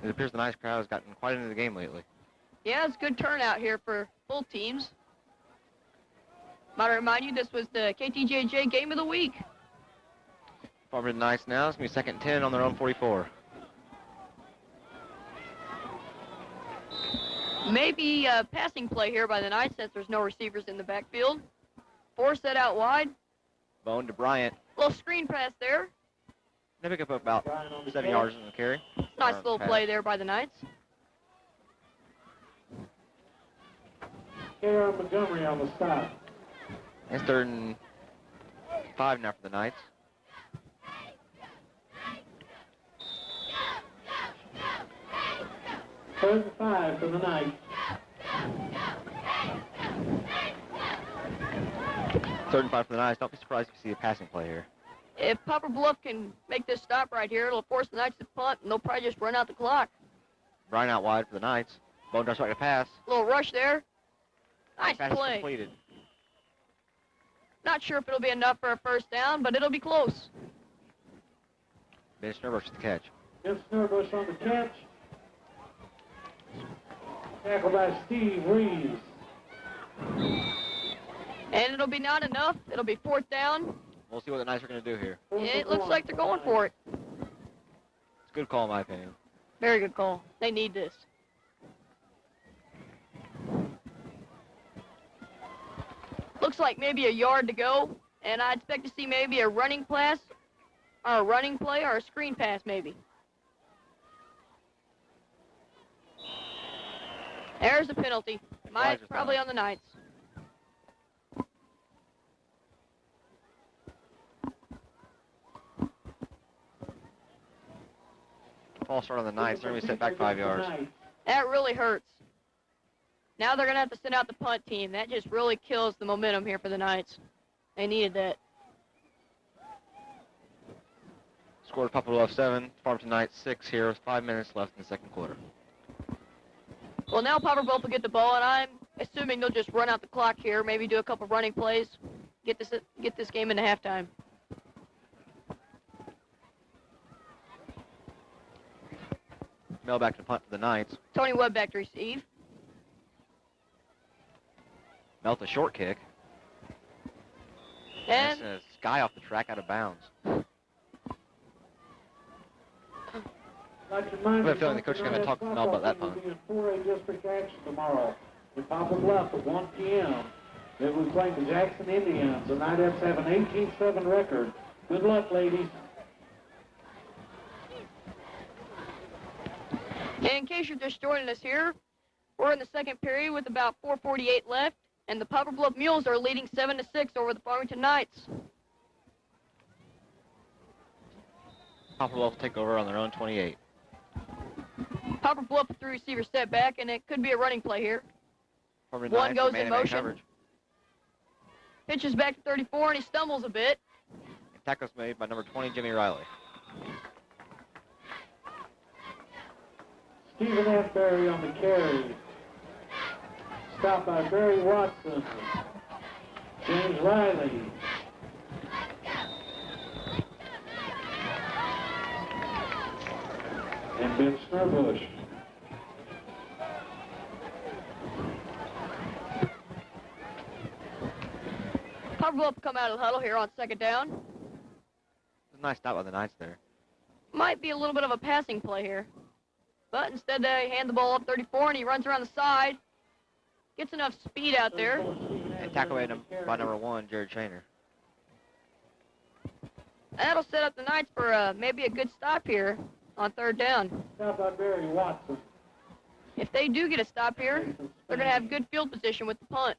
It appears the Knights crowd has gotten quite into the game lately. Yeah, it's a good turnout here for both teams. Might I remind you, this was the KTJJ Game of the Week. Farmington Knights now. It's going to be second and 10 on their own 44. Maybe a passing play here by the Knights since there's no receivers in the backfield. 4 set out wide. Bone to Bryant. Little screen pass there. They pick up about 7 yards in the carry. Nice little pass. play there by the Knights. K.R. Montgomery on the stop. It's 3rd and 5 now for the Knights. Third and 5 for the Knights. 3rd and 5 for the Knights. Don't be surprised if you see a passing play here. If Poplar Bluff can make this stop right here, it'll force the Knights to punt, and they'll probably just run out the clock. Bryant out wide for the Knights. Bone drops back to pass. Little rush there. Nice Pass is play. completed. Not sure if it'll be enough for a first down, but it'll be close. Ben Snurbush with the catch. Jim Snurbush on the catch. Tackled by Steve Reeves. And it'll be not enough. It'll be 4th down. We'll see what the Knights are going to do here. It looks like they're going for it. It's a good call in my opinion. Very good call. They need this. Looks like maybe a yard to go, and I expect to see maybe a running pass, or a running play, or a screen pass maybe. There's a penalty. Elijah's Probably down. on the Knights. False start on the Knights. They're going to be sent back 5 yards. That really hurts. Now they're going to have to send out the punt team. That just really kills the momentum here for the Knights. They needed that. Scored Poplar Bluff 7, Farmington Knights 6 here with 5 minutes left in the second quarter. Well, now Poplar Bluff will get the ball, and I'm assuming they'll just run out the clock here, maybe do a couple running plays, get this game into halftime. Mel back to punt for the Knights. Tony Webb back to receive. Mel with a short kick. And That's a Sky off the track out of bounds. I have a feeling the coach is gonna talk to Mel about that punt. Will be in 4A district action tomorrow in Poplar Bluff at 1 p.m. They will be playing the Jackson Indians. The Knights have an 18-7 record. Good luck, ladies. And in case you're just joining us here, we're in the second period with about 4:48 left, and the Poplar Bluff Mules are leading 7-6 over the Farmington Knights. Poplar Bluff will take over on their own 28. Poplar Bluff with 3 receivers set back, and it could be a running play here. Farmington One Knights goes for in man-to-man motion. coverage. Pitches back to 34, and he stumbles a bit. Tackle's made by number 20, Jimmy Riley. Stephen F. Berry on the carry. Stopped by Barry Watson. James Riley. And Ben Snurbush. Poplar Bluff come out of the huddle here on 2nd down. It's a nice stop by the Knights there. Might be a little bit of a passing play here. But instead they hand the ball up 34, and he runs around the side. Gets enough speed out there. And tackle made by number 1, Jared Shaner. And that'll set up the Knights for maybe a good stop here on 3rd down. Stopped by Barry Watson. If they do get a stop here, they're going to have good field position with the punt.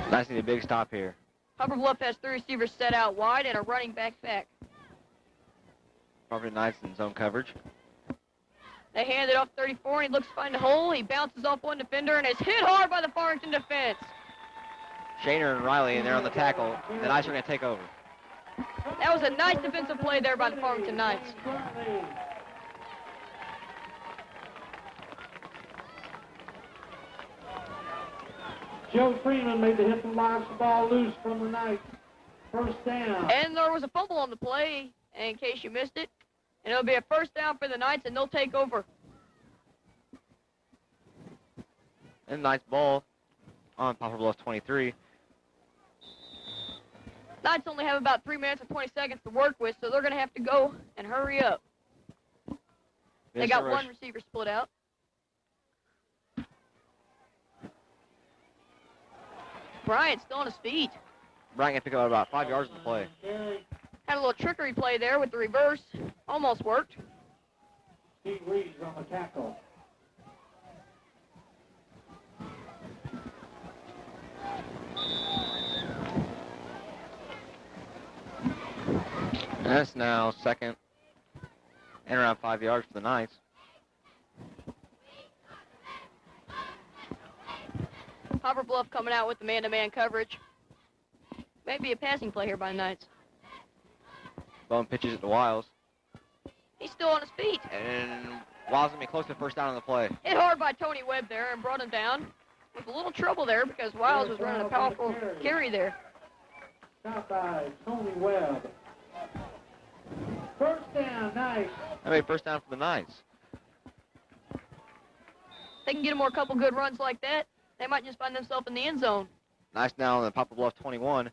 Knights need a big stop here. Poplar Bluff has 3 receivers set out wide and a running back. Farmington Knights in zone coverage. They hand it off 34, and he looks to find a hole. He bounces off one defender and is hit hard by the Farmington defense. Shaner and Riley, and they're on the tackle. The Knights are going to take over. That was a nice defensive play there by the Farmington Knights. Joe Freeman made the hit and lobs the ball loose from the Knights. 1st down. And there was a fumble on the play, in case you missed it. And it'll be a 1st down for the Knights, and they'll take over. And Knights ball on Poplar Bluff 23. Knights only have about 3 minutes and 20 seconds to work with, so they're going to have to go and hurry up. They got one receiver split out. Bryant still on his feet. Bryant can pick up about 5 yards in the play. Had a little trickery play there with the reverse. Almost worked. Steve Reeves on the tackle. And that's now 2nd and around 5 yards for the Knights. Poplar Bluff coming out with the man-to-man coverage. Maybe a passing play here by the Knights. Bone pitches it to Wiles. He's still on his feet. And Wiles going to be close to 1st down on the play. Hit hard by Tony Webb there and brought him down. With a little trouble there because Wiles was running a powerful carry there. Stop by Tony Webb. 1st down, Knights. That made 1st down for the Knights. They can get them more couple good runs like that, they might just find themselves in the end zone. Nice now on the Poplar Bluff 21.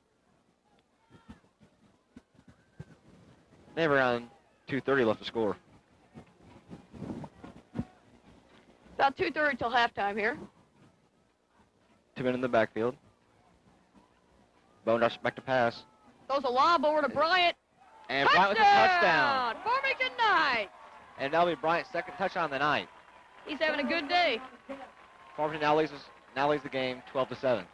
They have around 2:30 left to score. About 2:30 till halftime here. 2 men in the backfield. Bone drops back to pass. Throws a lob over to Bryant. And Bryant with a touchdown. Farmington Knights. And that'll be Bryant's 2nd touchdown of the night. He's having a good day. Farmington now leads the game 12-7.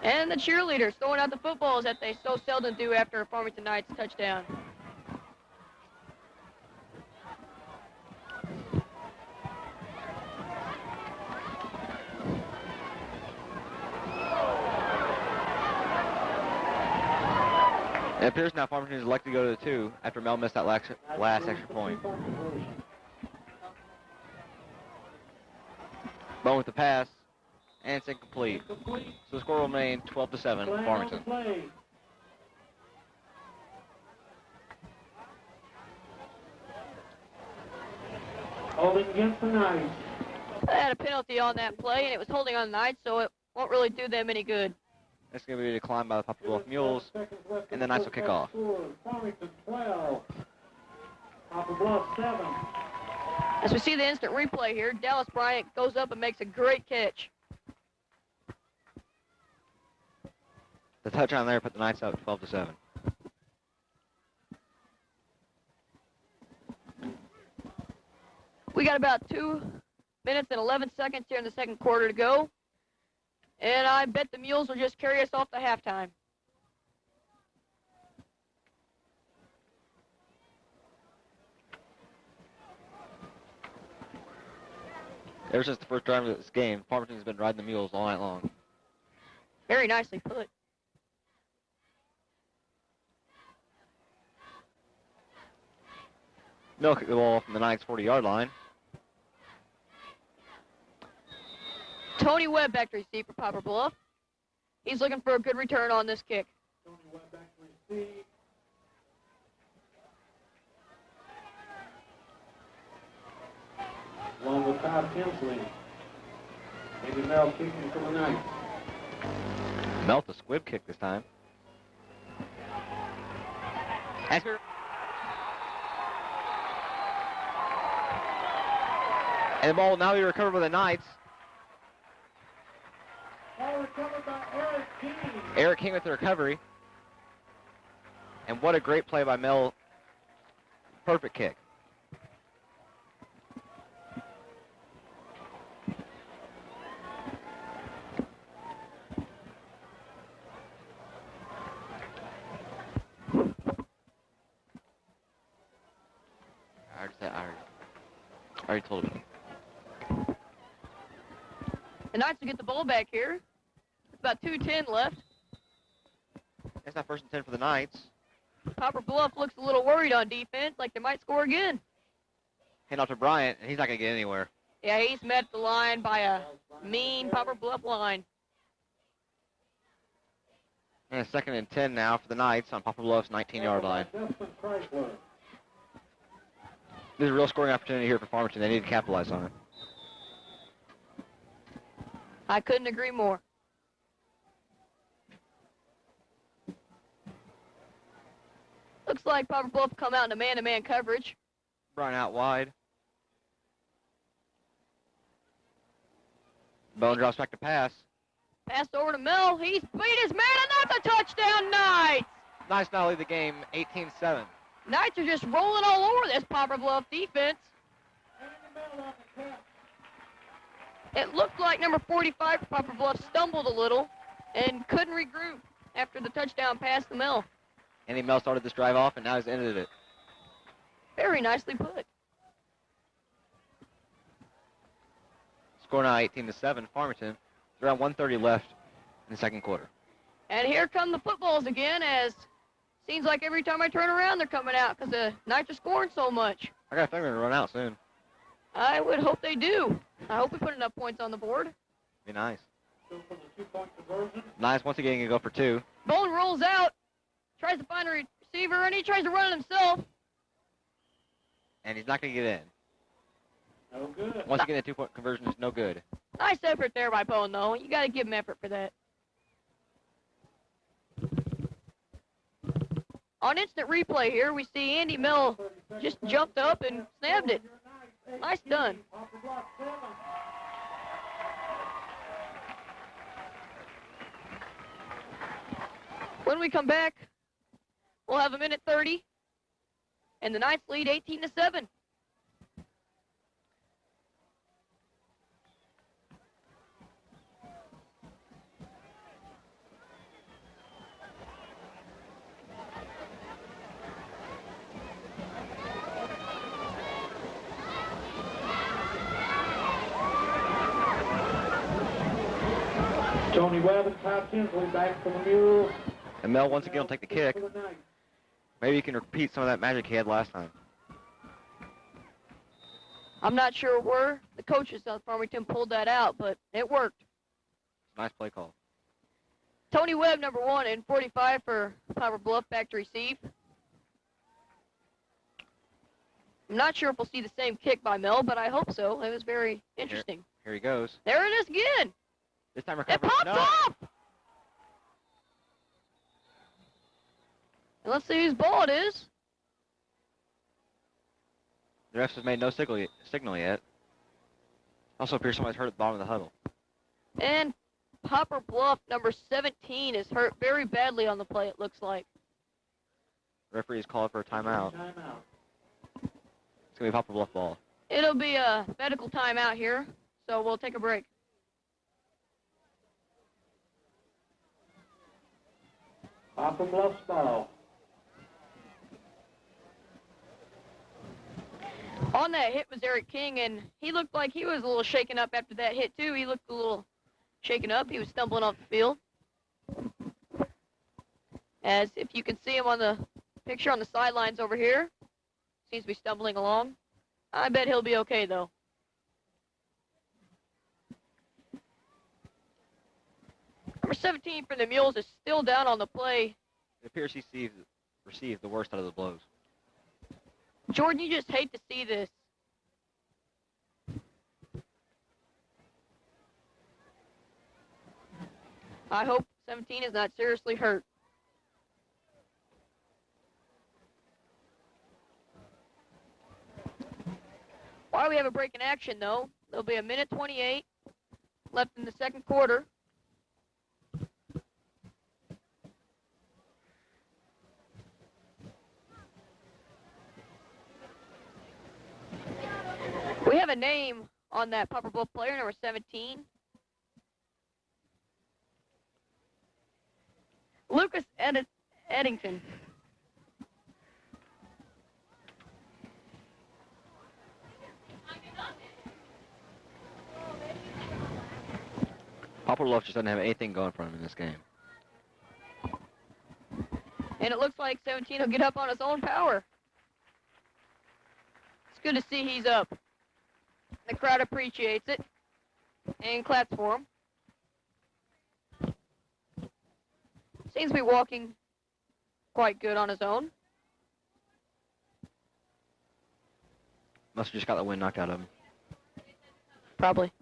And the cheerleaders throwing out the footballs that they so seldom do after a Farmington Knights touchdown. It appears now Farmington is elected to go to the 2 after Mel missed that last extra point. Bone with the pass, and it's incomplete. So the score will remain 12-7, Farmington. Holding against the Knights. They had a penalty on that play, and it was holding on the Knights, so it won't really do them any good. It's going to be a decline by the Poplar Bluff Mules, and the Knights will kick off. Farmington 12. Poplar Bluff 7. As we see the instant replay here, Dallas Bryant goes up and makes a great catch. The touchdown there put the Knights up 12-7. We got about 2 minutes and 11 seconds here in the second quarter to go. And I bet the Mules will just carry us off to halftime. Ever since the first drive of this game, Farmington's been riding the Mules all night long. Very nicely put. Mill kicked the ball from the Knights' 40-yard line. Tony Webb back to receive for Poplar Bluff. He's looking for a good return on this kick. Tony Webb back to receive. Along with Todd Tinsley. Andy Mel kicking for the Knights. Melt a squib kick this time. Esker. And the ball will now be recovered by the Knights. Ball recovered by Eric King. Eric King with the recovery. And what a great play by Mel. Perfect kick. I already told him. The Knights will get the ball back here. It's about 2:10 left. That's not 1st and 10 for the Knights. Poplar Bluff looks a little worried on defense, like they might score again. Hand off to Bryant, and he's not going to get anywhere. Yeah, he's met the line by a mean Poplar Bluff line. And 2nd and 10 now for the Knights on Poplar Bluff's 19-yard line. Justin Chrysler. There's a real scoring opportunity here for Farmington. They need to capitalize on it. I couldn't agree more. Looks like Poplar Bluff come out in a man-to-man coverage. Bryant out wide. Bone drops back to pass. Passed over to Mill. He's beat his man, and that's a touchdown, Knights! Knights now lead the game 18-7. Knights are just rolling all over this Poplar Bluff defense. It looked like number 45 for Poplar Bluff stumbled a little and couldn't regroup after the touchdown pass to Mill. Andy Mel started this drive off, and now he's ended it. Very nicely put. Score now 18-7. Farmington. There's around 1:30 left in the second quarter. And here come the footballs again, as seems like every time I turn around they're coming out because the Knights are scoring so much. I got a feeling they're going to run out soon. I would hope they do. I hope we put enough points on the board. Be nice. Go for the 2-point conversion. Knights once again going to go for 2. Bone rolls out, tries to find a receiver, and he tries to run it himself. And he's not going to get in. No good. Once again, the 2-point conversion is no good. Nice effort there by Bone, though. You got to give him effort for that. On instant replay here, we see Andy Mill just jumped up and snapped it. Nice done. When we come back, we'll have a minute 30, and the Knights lead 18-7. Tony Webb and Todd Tinsley back for the Mules. And Mel once again will take the kick. Maybe he can repeat some of that magic he had last time. I'm not sure where the coaches of Farmington pulled that out, but it worked. Nice play call. Tony Webb, number 1, and 45 for Poplar Bluff back to receive. I'm not sure if we'll see the same kick by Mel, but I hope so. It was very interesting. Here he goes. There it is again. This time It recovery. popped No. off! And let's see whose ball it is. The refs has made no signal yet. Also appears somebody's hurt at the bottom of the huddle. And Popper Bluff, number 17, is hurt very badly on the play, it looks like. Referee's called for a timeout. Timeout. It's going to be Poplar Bluff ball. It'll be a medical timeout here, so we'll take a break. Poplar Bluff's ball. On that hit was Eric King, and he looked like he was a little shaken up after that hit, too. He looked a little shaken up. He was stumbling off the field. As if you can see him on the picture on the sidelines over here, seems to be stumbling along. I bet he'll be okay, though. Number 17 for the Mules is still down on the play. It appears he received the worst out of the blows. Jordan, you just hate to see this. I hope 17 is not seriously hurt. While we have a break in action, though, there'll be a minute 28 left in the second quarter. We have a name on that Poplar Bluff player, number 17. Lucas Eddington. Poplar Bluff just doesn't have anything going for him in this game. And it looks like 17 will get up on his own power. It's good to see he's up. The crowd appreciates it and claps for him. Seems to be walking quite good on his own. Must have just got the wind knocked out of him. Probably.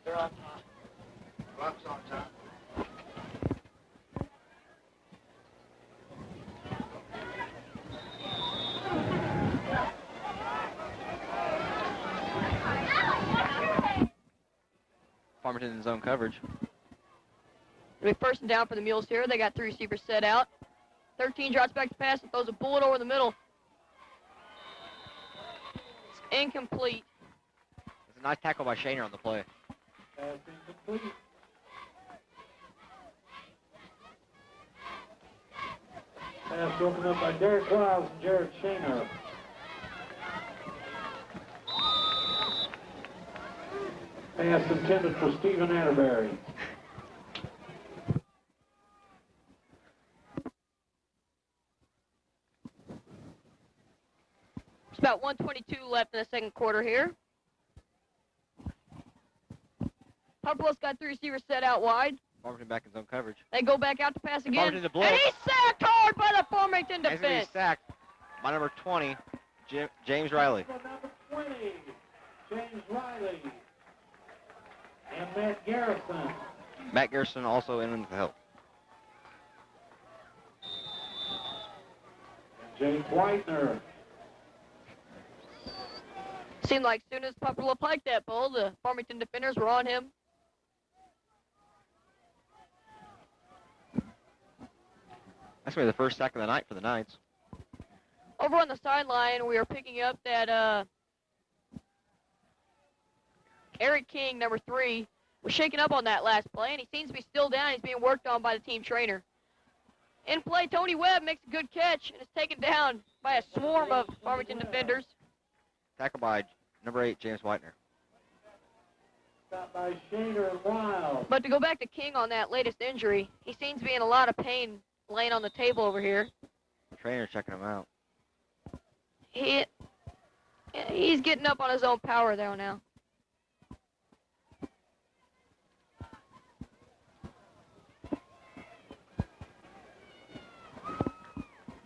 They're on top. Buck's on top. Farmington in zone coverage. It'll be first and down for the Mules here. They got 3 receivers set out. 13 drops back to pass and throws a bullet over the middle. It's incomplete. It's a nice tackle by Shaner on the play. Pass incomplete. Pass broken up by Derek Wiles and Jared Shaner. Pass intended for Stephen Atterbury. It's about 1:22 left in the second quarter here. Poplar Bluff's got 3 receivers set out wide. Farmington back in zone coverage. They go back out to pass again. Farmington to blow. And he's sacked hard by the Farmington And he's going to defense. be sacked by number 20, James Riley. Number 20, James Riley. And Matt Garrison. Matt Garrison also in with the help. And Jake Whitener. Seemed like as soon as Poplar Bluff hiked that ball, the Farmington defenders were on him. That's going to be the first sack of the night for the Knights. Over on the sideline, we are picking up that Eric King, number 3, was shaken up on that last play, and he seems to be still down. He's being worked on by the team trainer. In play, Tony Webb makes a good catch and is taken down by a swarm of Farmington defenders. Tackle by number 8, James Whitener. Stopped by Shaner and Wiles. But to go back to King on that latest injury, he seems to be in a lot of pain laying on the table over here. The trainer's checking him out. He's getting up on his own power though now.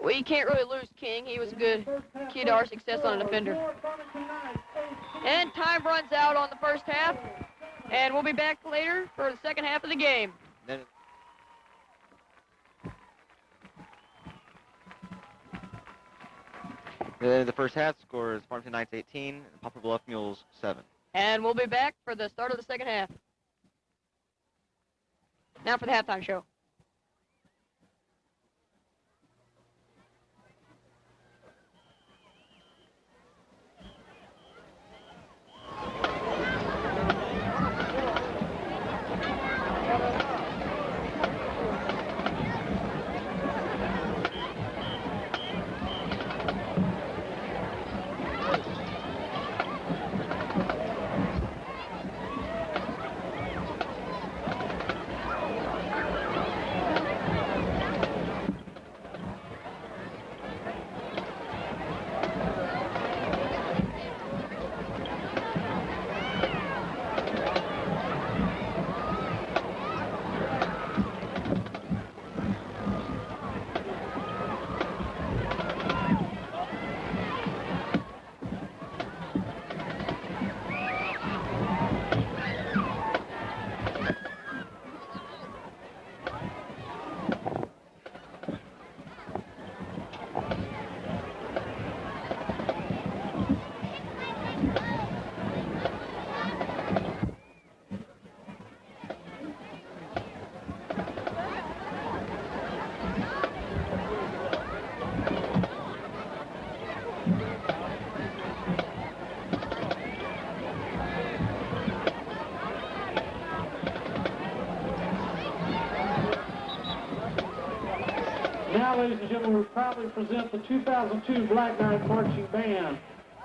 We can't really lose King. He was a good key to our success on a defender. And time runs out on the first half. And we'll be back later for the second half of the game. Then the first half score is Farmington Knights 18 and Poplar Bluff Mules 7. And we'll be back for the start of the second half. Now for the halftime show. Now, ladies and gentlemen, we proudly present the 2002 Black Knight Marching Band.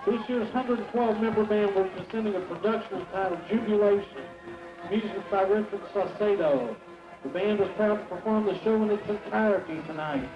This year's 112-member band will be presenting a production entitled Jubilation, music by Richard Saucedo. The band is proud to perform the show in its entirety tonight.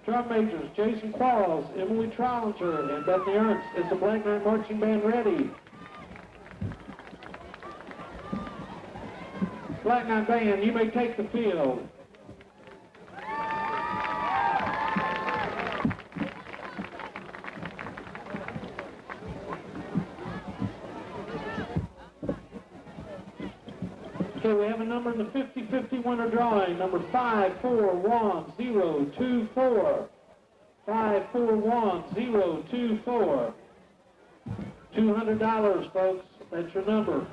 Drum majors Jason Quarles, Emily Trollinger, and Bethany Ernst. Is the Black Knight Marching Band ready? Black Knight Band, you may take the field. Okay, we have a number in the 50-50 winner drawing, number 541024. 541024. $200, folks. That's your number.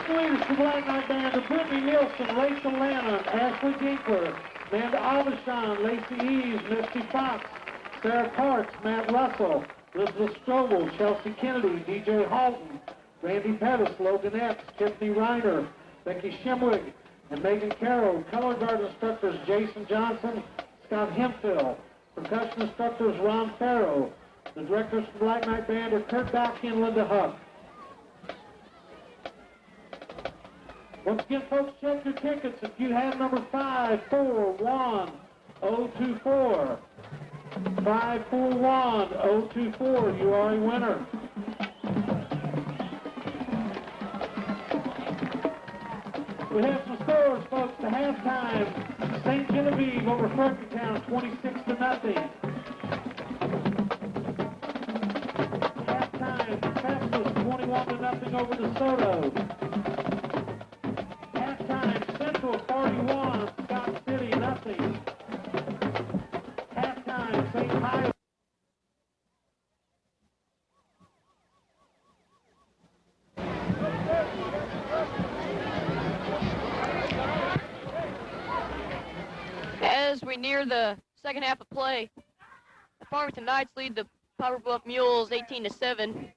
Leaders for Black Knight Band are Brittany Nielsen, Rachel Lannon, Ashley Dinkler, Amanda Avishon, Lacey Eves, Misty Fox, Sarah Parks, Matt Russell, Elizabeth Strobel, Chelsea Kennedy, DJ Halton, Randy Pettis, Logan Epps, Tiffany Reiner, Becky Shemwig, and Megan Carroll. Color guard instructors Jason Johnson, Scott Hemphill. Percussion instructors Ron Farrow. The directors for Black Knight Band are Kurt Balke and Linda Huff. Once again, folks, check your tickets. If you have number 541024, 541024, you are a winner. We have some scores, folks. The halftime, St. Genevieve over Fredericktown, 26-0. Halftime, Festus, 21-0 over DeSoto. Central 41, Scott City, nothing. Halftime, St. Hyde. As we near the second half of play, the Farmington Knights lead the Powder Bluff Mules 18-7.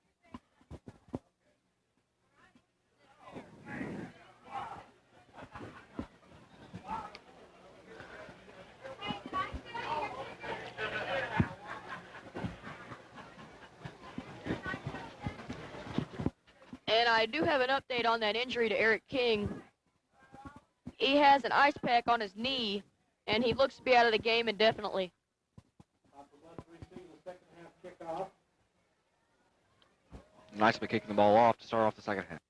And I do have an update on that injury to Eric King. He has an ice pack on his knee, and he looks to be out of the game indefinitely. Poplar Bluff receive the second half kickoff. Knights will be kicking the ball off to start off the second half.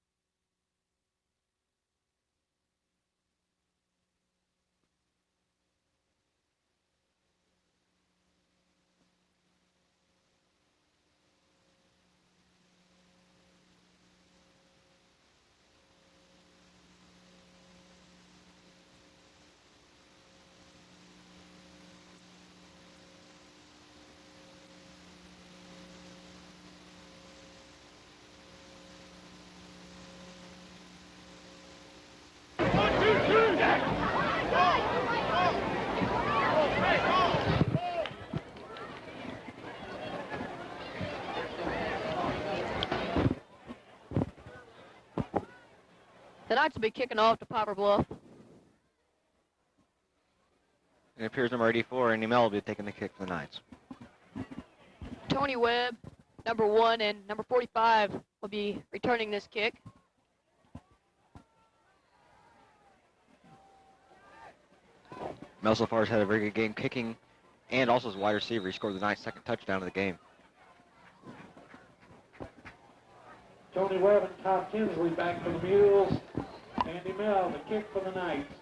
The Knights will be kicking off to Poplar Bluff. It appears number 84, Andy Mel, will be taking the kick for the Knights. Tony Webb, number 1, and number 45 will be returning this kick. Mel so far has had a very good game kicking and also as a wide receiver. He scored the Knights' second touchdown of the game. Tony Webb and Todd Tinsley back for the Mules. Andy Mel, the kick for the Knights.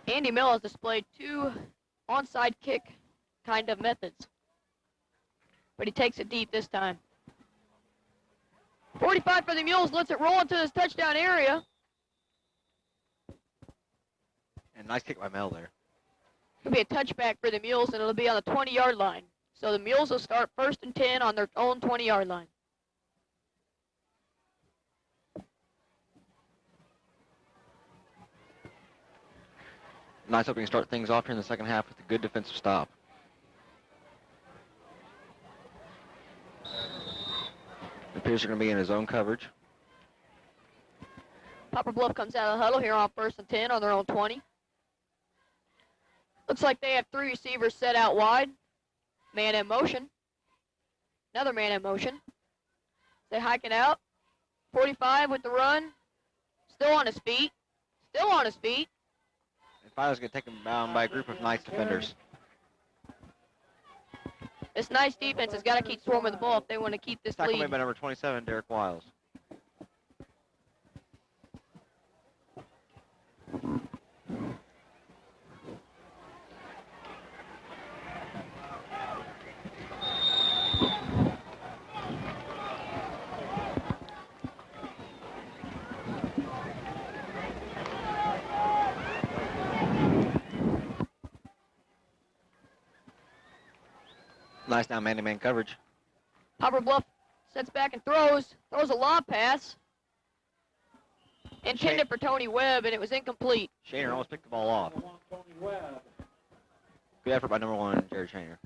Andy Mill has displayed 2 onside kick kind of methods, but he takes it deep this time. 45 for the Mules, lets it roll into his touchdown area. And nice kick by Mel there. It'll be a touchback for the Mules, and it'll be on the 20-yard line. So the Mules will start 1st and 10 on their own 20-yard line. Knights hoping to start things off here in the second half with a good defensive stop. It appears they're going to be in his own coverage. Poplar Bluff comes out of the huddle here on 1st and 10 on their own 20. Looks like they have 3 receivers set out wide. Man in motion. Another man in motion. They hike it out. 45 with the run. Still on his feet. Still on his feet. And finally, going to take him down by a group of Knights defenders. This Knights defense has got to keep swarming the ball if they want to keep this Tackle lead. made by number 27, Derek Wiles. Nice now man-to-man coverage. Poplar Bluff sets back and throws a lob pass. Intended for Tony Webb, and it was incomplete. Shaner almost picked the ball off. Number 1, Tony Webb. Good effort by number 1, Jared Shaner.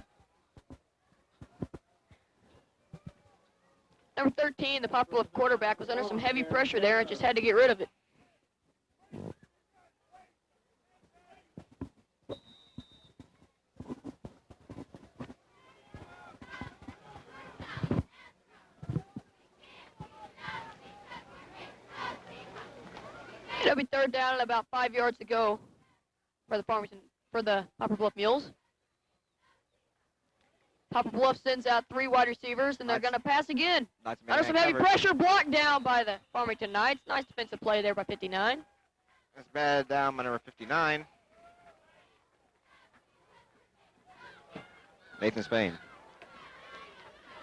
Number 13, the Poplar Bluff quarterback, was under some heavy pressure there and just had to get rid of it. It'll be 3rd down and about 5 yards to go for the Poplar Bluff Mules. Poplar Bluff sends out 3 wide receivers, and they're going to pass again. Knights Under some heavy coverage. pressure, blocked down by the Farmington Knights. Nice defensive play there by 59. That's bad down by number 59. Nathan Spain.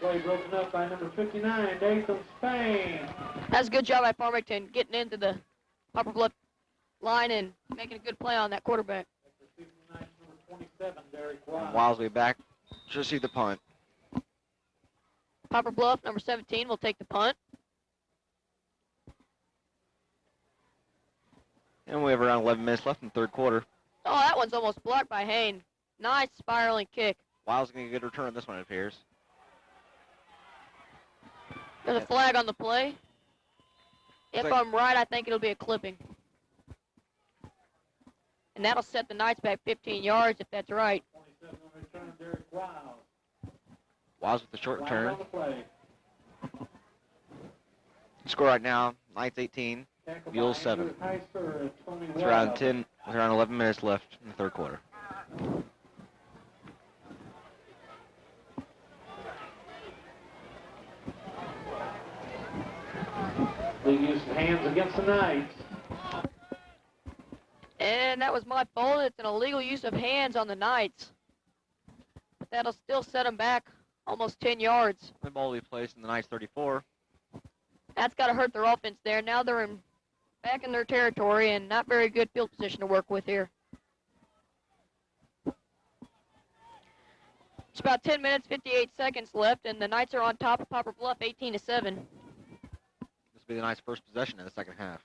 Play broken up by number 59, Nathan Spain. That's a good job by Farmington getting into the Poplar Bluff line and making a good play on that quarterback. Receiving the Knights, number 27, Derek Wiles. Wiles will be back to receive the punt. Poplar Bluff, number 17, will take the punt. And we have around 11 minutes left in the third quarter. Oh, that one's almost blocked by Hain. Nice spiraling kick. Wiles going to get a good return on this one, it appears. There's a flag on the play. If like- I'm right, I think it'll be a clipping. And that'll set the Knights back 15 yards if that's right. 27 on return, Derek Wiles. Wiles with the short Wiles return. on the play. Score right now, Knights 18, Tackle by Mules 7. Andrew Heister and Tony With around Webb. 10, with around 11 minutes left in the third quarter. Big use of hands against the Knights. And that was my fault. It's an illegal use of hands on the Knights. But that'll still set them back almost 10 yards. The ball will be placed in the Knights 34. That's got to hurt their offense there. Now they're back in their territory and not very good field position to work with here. It's about 10 minutes, 58 seconds left, and the Knights are on top of Poplar Bluff 18-7. This will be the Knights' first possession in the second half.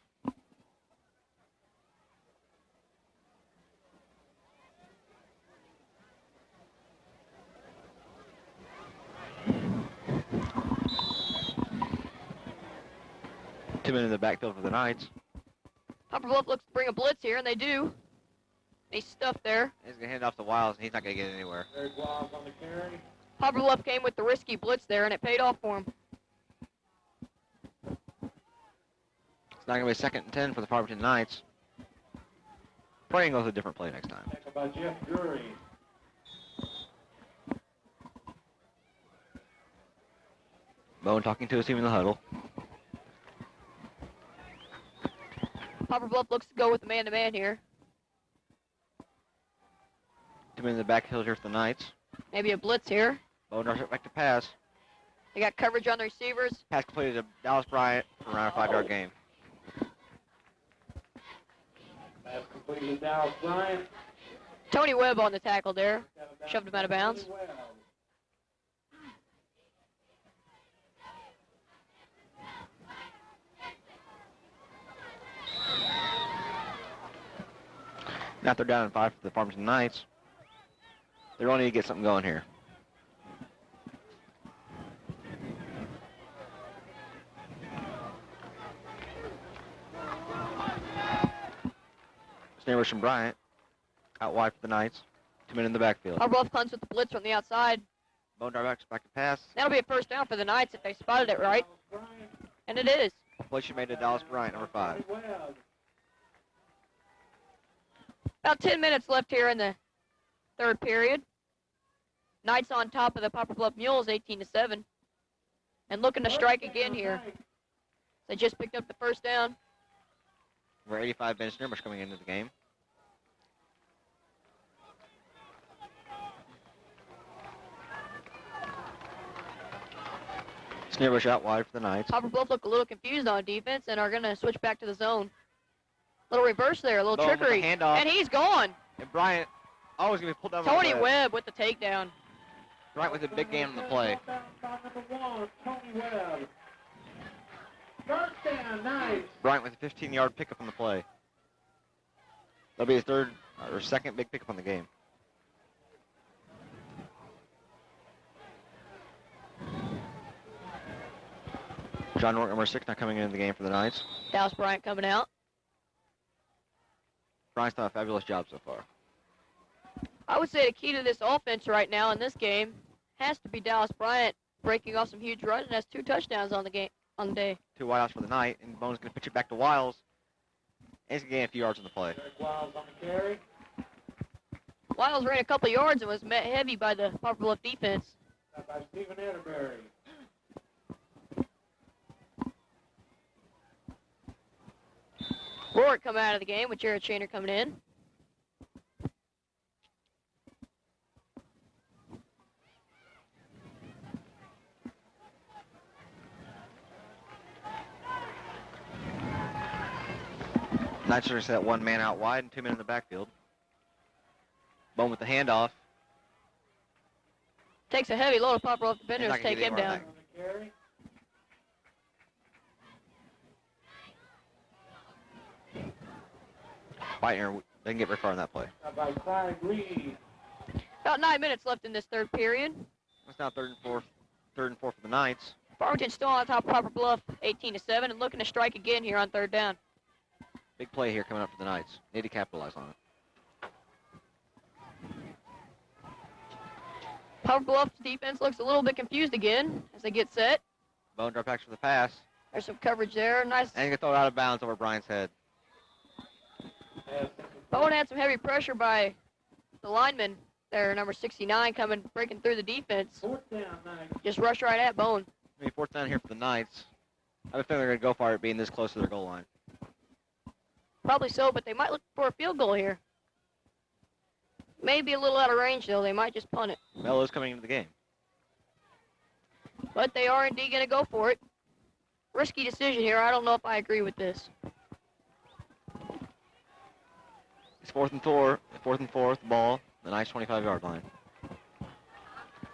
Two men in the backfield for the Knights. Poplar Bluff looks to bring a blitz here, and they do. He's stuffed there. He's going to hand off to Wiles, and he's not going to get anywhere. Eric Wiles on the carry. Poplar Bluff came with the risky blitz there, and it paid off for him. It's not going to be second and 10 for the Farmington Knights. Praying goes a different play next time. Tackle by Jeff Drury. Bowen talking to his team in the huddle. Poplar Bluff looks to go with the man-to-man here. Two men in the backfield here for the Knights. Maybe a blitz here. Bowen darts it back to pass. They got coverage on the receivers. Pass completed to Dallas Bryant for around a 5-yard gain. Pass completed to Dallas Bryant. Tony Webb on the tackle there. Shoved him out of bounds. Tony Webb. Now they're down in 5 for the Farmington Knights. They really need to get something going here. Snarish and Bryant out wide for the Knights. 2 men in the backfield. Poplar Bluff punts with the blitz from the outside. Bone Dart back to pass. That'll be a first down for the Knights if they spotted it right. Dallas Bryant. And it is. Completion made to Dallas Bryant, number 5. Tony Webb. About 10 minutes left here in the third period. Knights on top of the Poplar Bluff Mules 18-7. And looking to strike again here. They just picked up the first down. Number 85, Ben Snarish coming into the game. Snarish out wide for the Knights. Poplar Bluff look a little confused on defense and are going to switch back to the zone. Little reverse there, a little Bowen with the trickery. handoff. And he's gone. And Bryant always going to be pulled down by Tony Webb with the takedown. Bryant with a big game on the play. Number 1, Tony Webb. First down, Knights. Bryant with a 15-yard pickup on the play. That'll be his third or second big pickup on the game. John Norton, number 6, now coming into the game for the Knights. Dallas Bryant coming out. Bryant's done a fabulous job so far. I would say the key to this offense right now in this game has to be Dallas Bryant breaking off some huge runs and has 2 touchdowns on the day. 2 wideouts for the night, and Bone's going to pitch it back to Wiles. And he's going to gain a few yards on the play. Eric Wiles on the carry. Wiles ran a couple of yards and was met heavy by the Poplar Bluff defense. By Stephen Atterbury. Rourke coming out of the game with Jared Shaner coming in. Knights are going to set 1 man out wide and 2 men in the backfield. Bone with the handoff. Takes a heavy load of Poplar Bluff He's defenders not to gonna take get him anywhere down. on On the carry. Whitener didn't get very far on that play. By Clyde Reed. About 9 minutes left in this third period. It's now 3rd and 4 for the Knights. Farmington still on top of Poplar Bluff 18-7 and looking to strike again here on 3rd down. Big play here coming up for the Knights. Need to capitalize on it. Poplar Bluff's defense looks a little bit confused again as they get set. Bone drop backs for the pass. There's some coverage there. Nice. And he throw it out of bounds over Bryant's head. Bowen had some heavy pressure by the lineman there, number 69, breaking through the defense. Fourth down, Knights. Just rushed right at Bowen. I mean, fourth down here for the Knights. I have a feeling they're going to go for it being this close to their goal line. Probably so, but they might look for a field goal here. Maybe a little out of range, though. They might just punt it. Mello's coming into the game. But they are indeed going to go for it. Risky decision here. I don't know if I agree with this. It's fourth and fourth, ball, the Knights 25-yard line.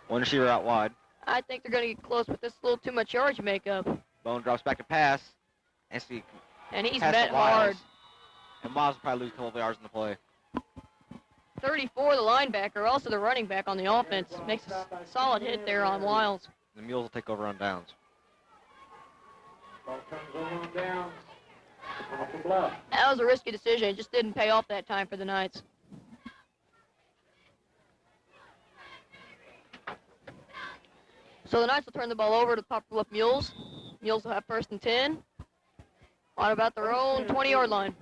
One receiver out wide. I think they're going to get close with this little too much yardage makeup. Bowen drops back to pass. And And he's pass met to Wiles. hard. And Miles will probably lose a couple of yards in the play. 34, the linebacker, also the running back on the offense. Makes a solid hit there on Wiles. The Mules will take over on downs. Ball turns over on downs. Off the bluff. That was a risky decision. It just didn't pay off that time for the Knights. So the Knights will turn the ball over to the Poplar Bluff Mules. Mules will have first and 10. On about their own 20-yard line.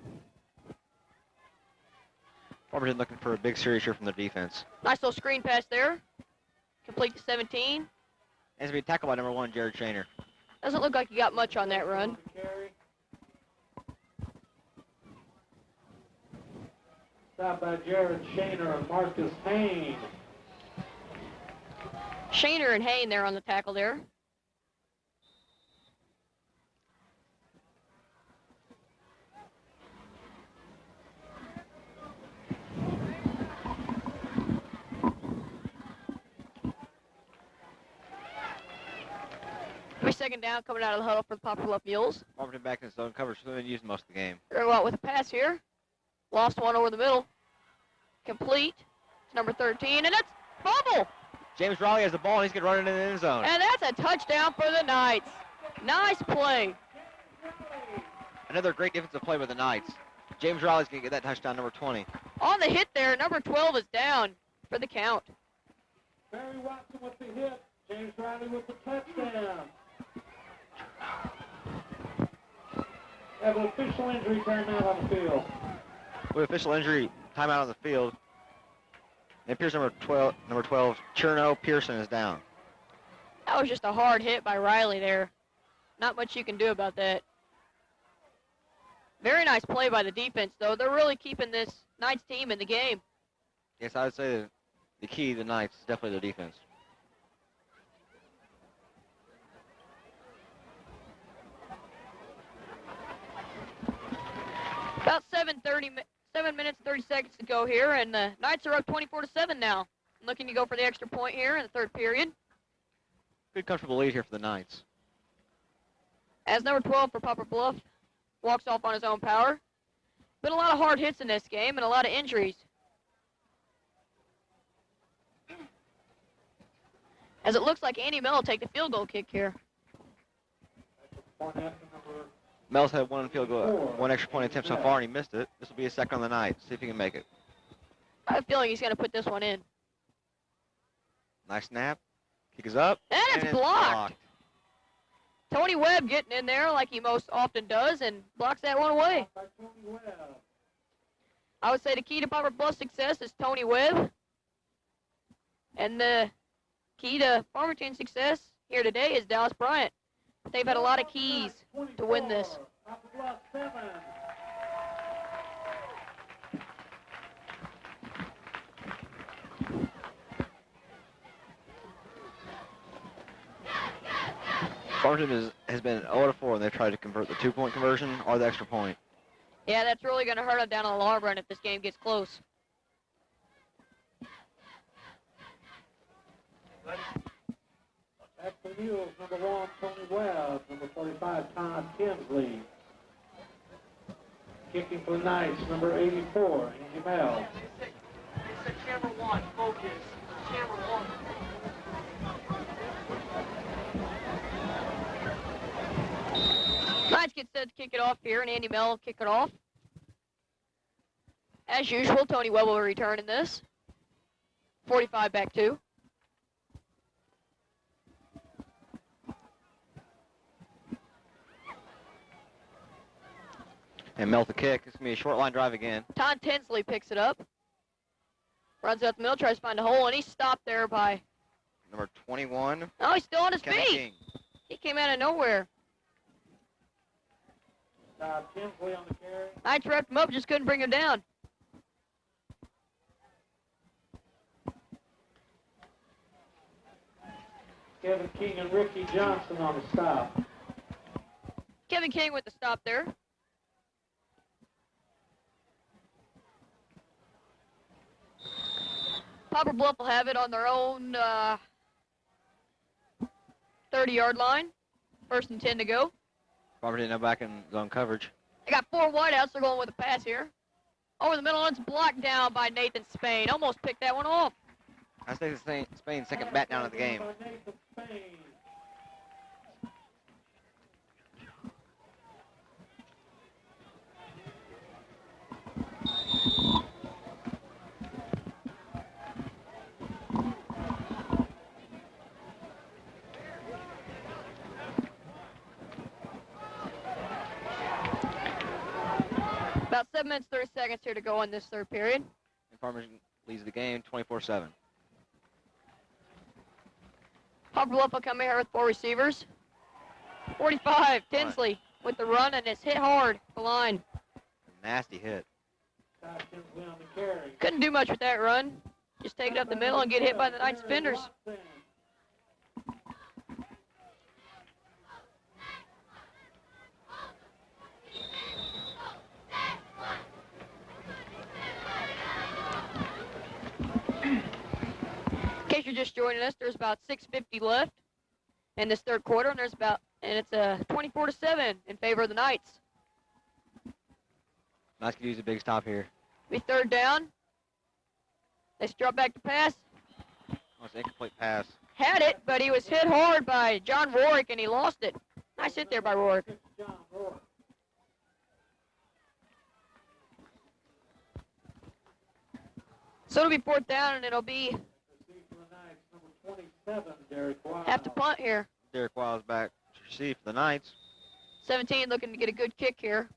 Farmington looking for a big series here from the defense. Nice little screen pass there. Complete to 17. And it's going to be tackled by number 1, Jared Shaner. Doesn't look like he got much on that run. Stop by Jared Shaner and Marcus Hain. Shaner and Hain there on the tackle there. Second down coming out of the huddle for the Poplar Bluff Mules. Farmington back in zone coverage, so they're used most of the game. They're going to go out with a pass here. Lost one over the middle. Complete. It's number 13, and it's fumble. James Riley has the ball, and he's going to run it in the end zone. And that's a touchdown for the Knights. Nice play. Another great defensive play by the Knights. James Riley's going to get that touchdown, number 20. On the hit there, number 12 is down for the count. Barry Watson with the hit. James Riley with the touchdown. Have an official injury timeout on the field. With official injury, timeout on the field. It appears number 12, Cherno Pearson is down. That was just a hard hit by Riley there. Not much you can do about that. Very nice play by the defense, though. They're really keeping this Knights team in the game. Yes, I would say the key to the Knights is definitely the defense. About 7 minutes, 30 seconds to go here, and the Knights are up 24-7 now. Looking to go for the extra point here in the third period. Good comfortable lead here for the Knights. As number 12 for Poplar Bluff walks off on his own power. Been a lot of hard hits in this game and a lot of injuries. As it looks like Andy Mell will take the field goal kick here. Mel's had one field goal, one extra point attempt so far, and he missed it. This will be a second on the night. See if he can make it. I have a feeling he's going to put this one in. Nice snap. Kick is up. And it's blocked. Tony Webb getting in there like he most often does and blocks that one away. I would say the key to Poplar Bluff's success is Tony Webb. And the key to Farmington's success here today is Dallas Bryant. They've had a lot of keys to win this. Farmington has been 0-4 and they've tried to convert the 2-point conversion or the extra point. Yeah, that's really going to hurt them down on the long run if this game gets close. At the Mules, number 1, Tony Webb. Number 45, Todd Kinsley. Kicking for the Knights, number 84, Andy Mell. It's camera 1, focus. Camera 1. Knights get set to kick it off here, and Andy Mell will kick it off. As usual, Tony Webb will return in this. 45 back 2. And melt the kick. It's going to be a short line drive again. Tom Tinsley picks it up. Runs out the middle, tries to find a hole, and he's stopped there by... Number 21, Oh, he's still on his Kevin feet. King. He came out of nowhere. Tinsley on the carry. Knights wrapped him up, just couldn't bring him down. Kevin King and Ricky Johnson on the stop. Kevin King with the stop there. Poplar Bluff will have it on their own 30-yard line. 1st and 10 to go. Robert didn't know back in zone coverage. They got 4 wideouts. They're going with a pass here. Over the middle, and it's blocked down by Nathan Spain. Almost picked that one off. That's Spain's second bat down of the game. About 7 minutes, 30 seconds here to go in this third period. And Farmers leads the game 24-7. Poplar Bluff will come in here with 4 receivers. 45, Tinsley with the run, and it's hit hard, the line. Nasty hit. Tinsley on the carry. Couldn't do much with that run. Just take it up the middle and get hit by the Knights defenders. In case you're just joining us, there's about 6:50 left in this third quarter, and it's a 24-7 in favor of the Knights. Knights could use a big stop here. Be third down. They drop back to pass. Oh, it's an incomplete pass. Had it, but he was hit hard by John Rorick, and he lost it. Nice hit there by Rorick. John Rohr. So it'll be 4th down, and it'll be Receive for the Knights, number 27, Derek Wild. have to punt here. Derek Wiles back to receive for the Knights. 17 looking to get a good kick here.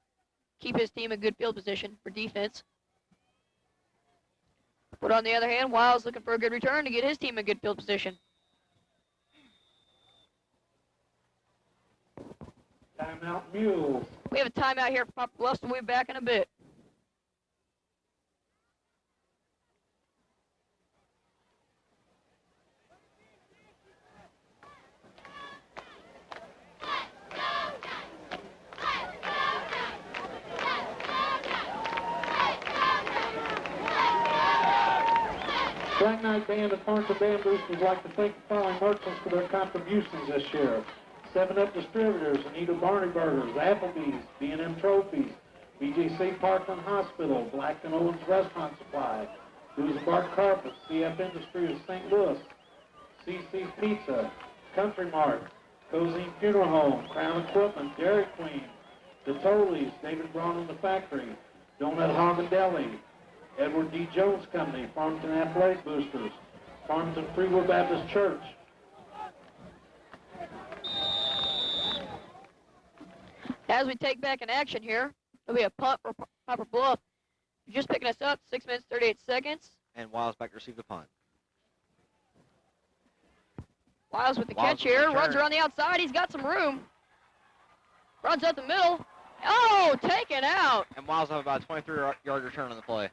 Keep his team in good field position for defense. But on the other hand, Wiles looking for a good return to get his team in good field position. Timeout Mules. We have a timeout here for Poplar Bluff, so we'll be back in a bit. Black Knight Band of Farmington Band Boosters would like to thank the following merchants for their contributions this year. 7-Up Distributors, Anita Barney Burgers, Applebee's, B&M Trophies, BJC Parkland Hospital, Black & Owens Restaurant Supply, Booze and Bar Carpets, CF Industries of St. Louis, CC's Pizza, Country Mart, Cozine Funeral Home, Crown Equipment, Dairy Queen, The Tolleys, David Braun and the Factory, Donut Hog and Deli, Edward D. Jones Company, Farmington Athletic Boosters, Farmington Free Will Baptist Church. As we take back in action here, there'll be a punt for Poplar Bluff. You're just picking us up, 6 minutes, 38 seconds. And Wiles back to receive the punt. Wiles with the Wiles catch with the here, return. runs around the outside. He's got some room. Runs up the middle. Oh, taken out. And Wiles have about a 23-yard return on the play.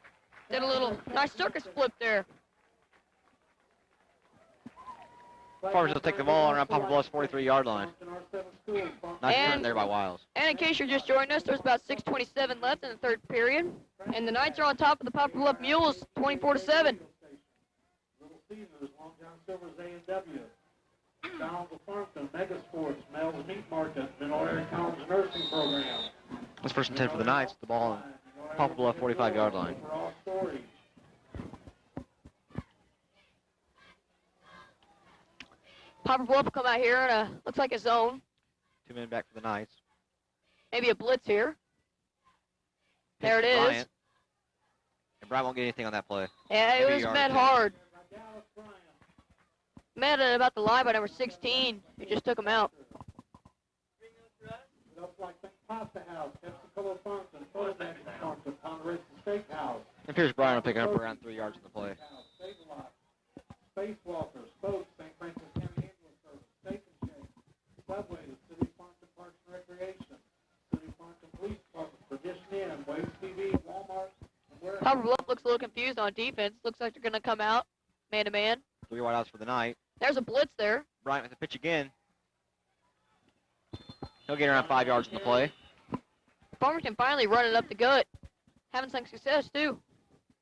Did a little nice circus flip there. Farmers will take the ball around Poplar Bluff's 43-yard line. Nice And- turn there by Wiles. And in case you're just joining us, there's about 6:27 left in the third period. And the Knights are on top of the Poplar Bluff Mules, 24-7. Little Caesars, Long John Silver's A&W. McDonald's of Farmington, Mega Sports, Mel's Meat Market, Middle Area College Nursing Program. It's 1st and 10 for the Knights. The ball on Poplar Bluff 45-yard line. Overall storage. Poplar Bluff will come out here in a, looks like a zone. 2 men back for the Knights. Maybe a blitz here. There it Pitch to is. Bryant. And Bryant won't get anything on that play. Yeah, Maybe it a was yard met or two. hard. Dallas Bryant. Met at about the line by number 16. He just took him out. Looks like Pasta House, Pepsi Color Farmington, Photomax Farmington, Ponderosa Steakhouse. And Pierce Bryan will pick it up around 3 yards in the play. Save-A-Lot, Spacewalker, Spokes, St. Francis County Ambulance Service, Steak and Shake, Subway, the City of Farmington Parks and Recreation, City of Farmington Police Department, Tradition Inn, Waves TV, Walmart, and where. Poplar Bluff looks a little confused on defense. Looks like they're going to come out man-to-man. 3 wideouts for the night. There's a blitz there. Bryant with the pitch again. He'll get around 5 yards in the play. Farmington finally running up the gut. Having some success, too.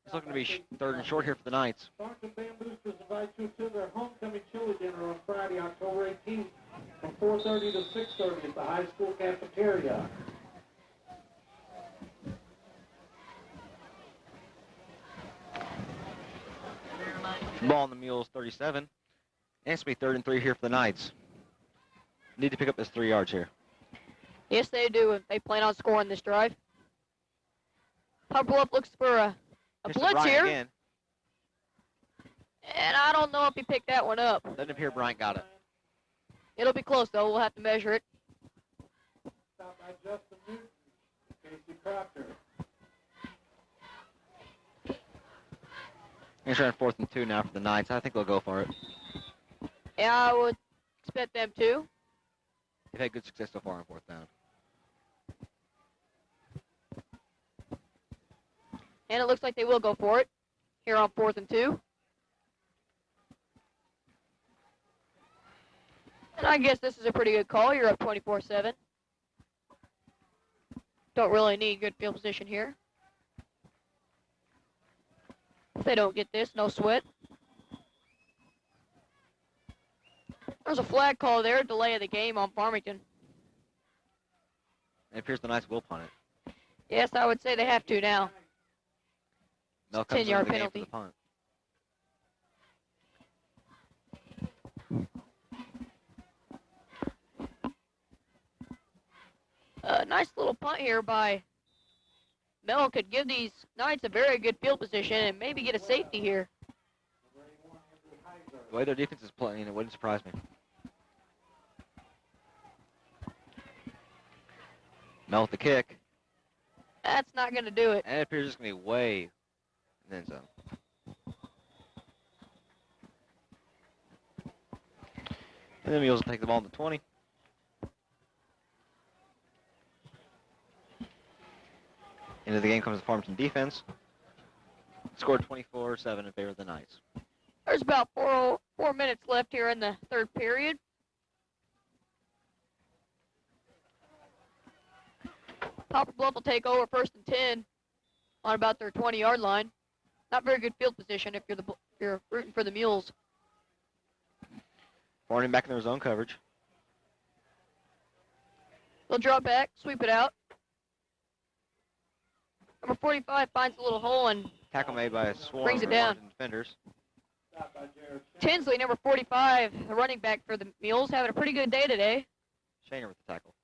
It's looking to be 3rd and short here for the Knights. Farmington Band Boosters invite you to their homecoming chili dinner on Friday, October 18th, from 4:30 to 6:30 at the high school cafeteria. Ball on the Mules, 37. And it's going to be 3rd and 3 here for the Knights. Need to pick up this 3 yards here. Yes, they do if they plan on scoring this drive. Poplar Bluff looks for a Here's to blitz Bryant here. again. And I don't know if he picked that one up. Doesn't appear Bryant got it. It'll be close, though. We'll have to measure it. Stop by Justin Newton, Casey Proctor. He's running 4th and 2 now for the Knights. I think they'll go for it. Yeah, I would expect them to. They've had good success so far on 4th down. And it looks like they will go for it here on 4th and 2. And I guess this is a pretty good call. You're up 24-7. Don't really need good field position here. If they don't get this, no sweat. There's a flag call there, delay of the game on Farmington. It appears the Knights will punt it. Yes, I would say they have to now. They'll come 10-yard into the game for penalty. the punt. Nice little punt here by Mel. Could give these Knights a very good field position and maybe get a safety here. The way their defense is playing, it wouldn't surprise me. Mel with the kick. That's not going to do it. And it appears it's going to be way in the end zone. And the Mules will take the ball in the 20. Into the game comes the Farmington defense. Scored 24-7 in favor of the Knights. There's about 4 minutes left here in the 3rd period. Poplar Bluff will take over 1st and 10 on about their 20-yard line. Not very good field position if you're rooting for the Mules. Farmington back in their zone coverage. They'll drop back, sweep it out. Number 45 finds a little hole and Tackle made by a swarm Brings it of down. Farmington defenders. Stop by Jared Tinsley, number 45, the running back for the Mules, having a pretty good day today. Shaner with the tackle.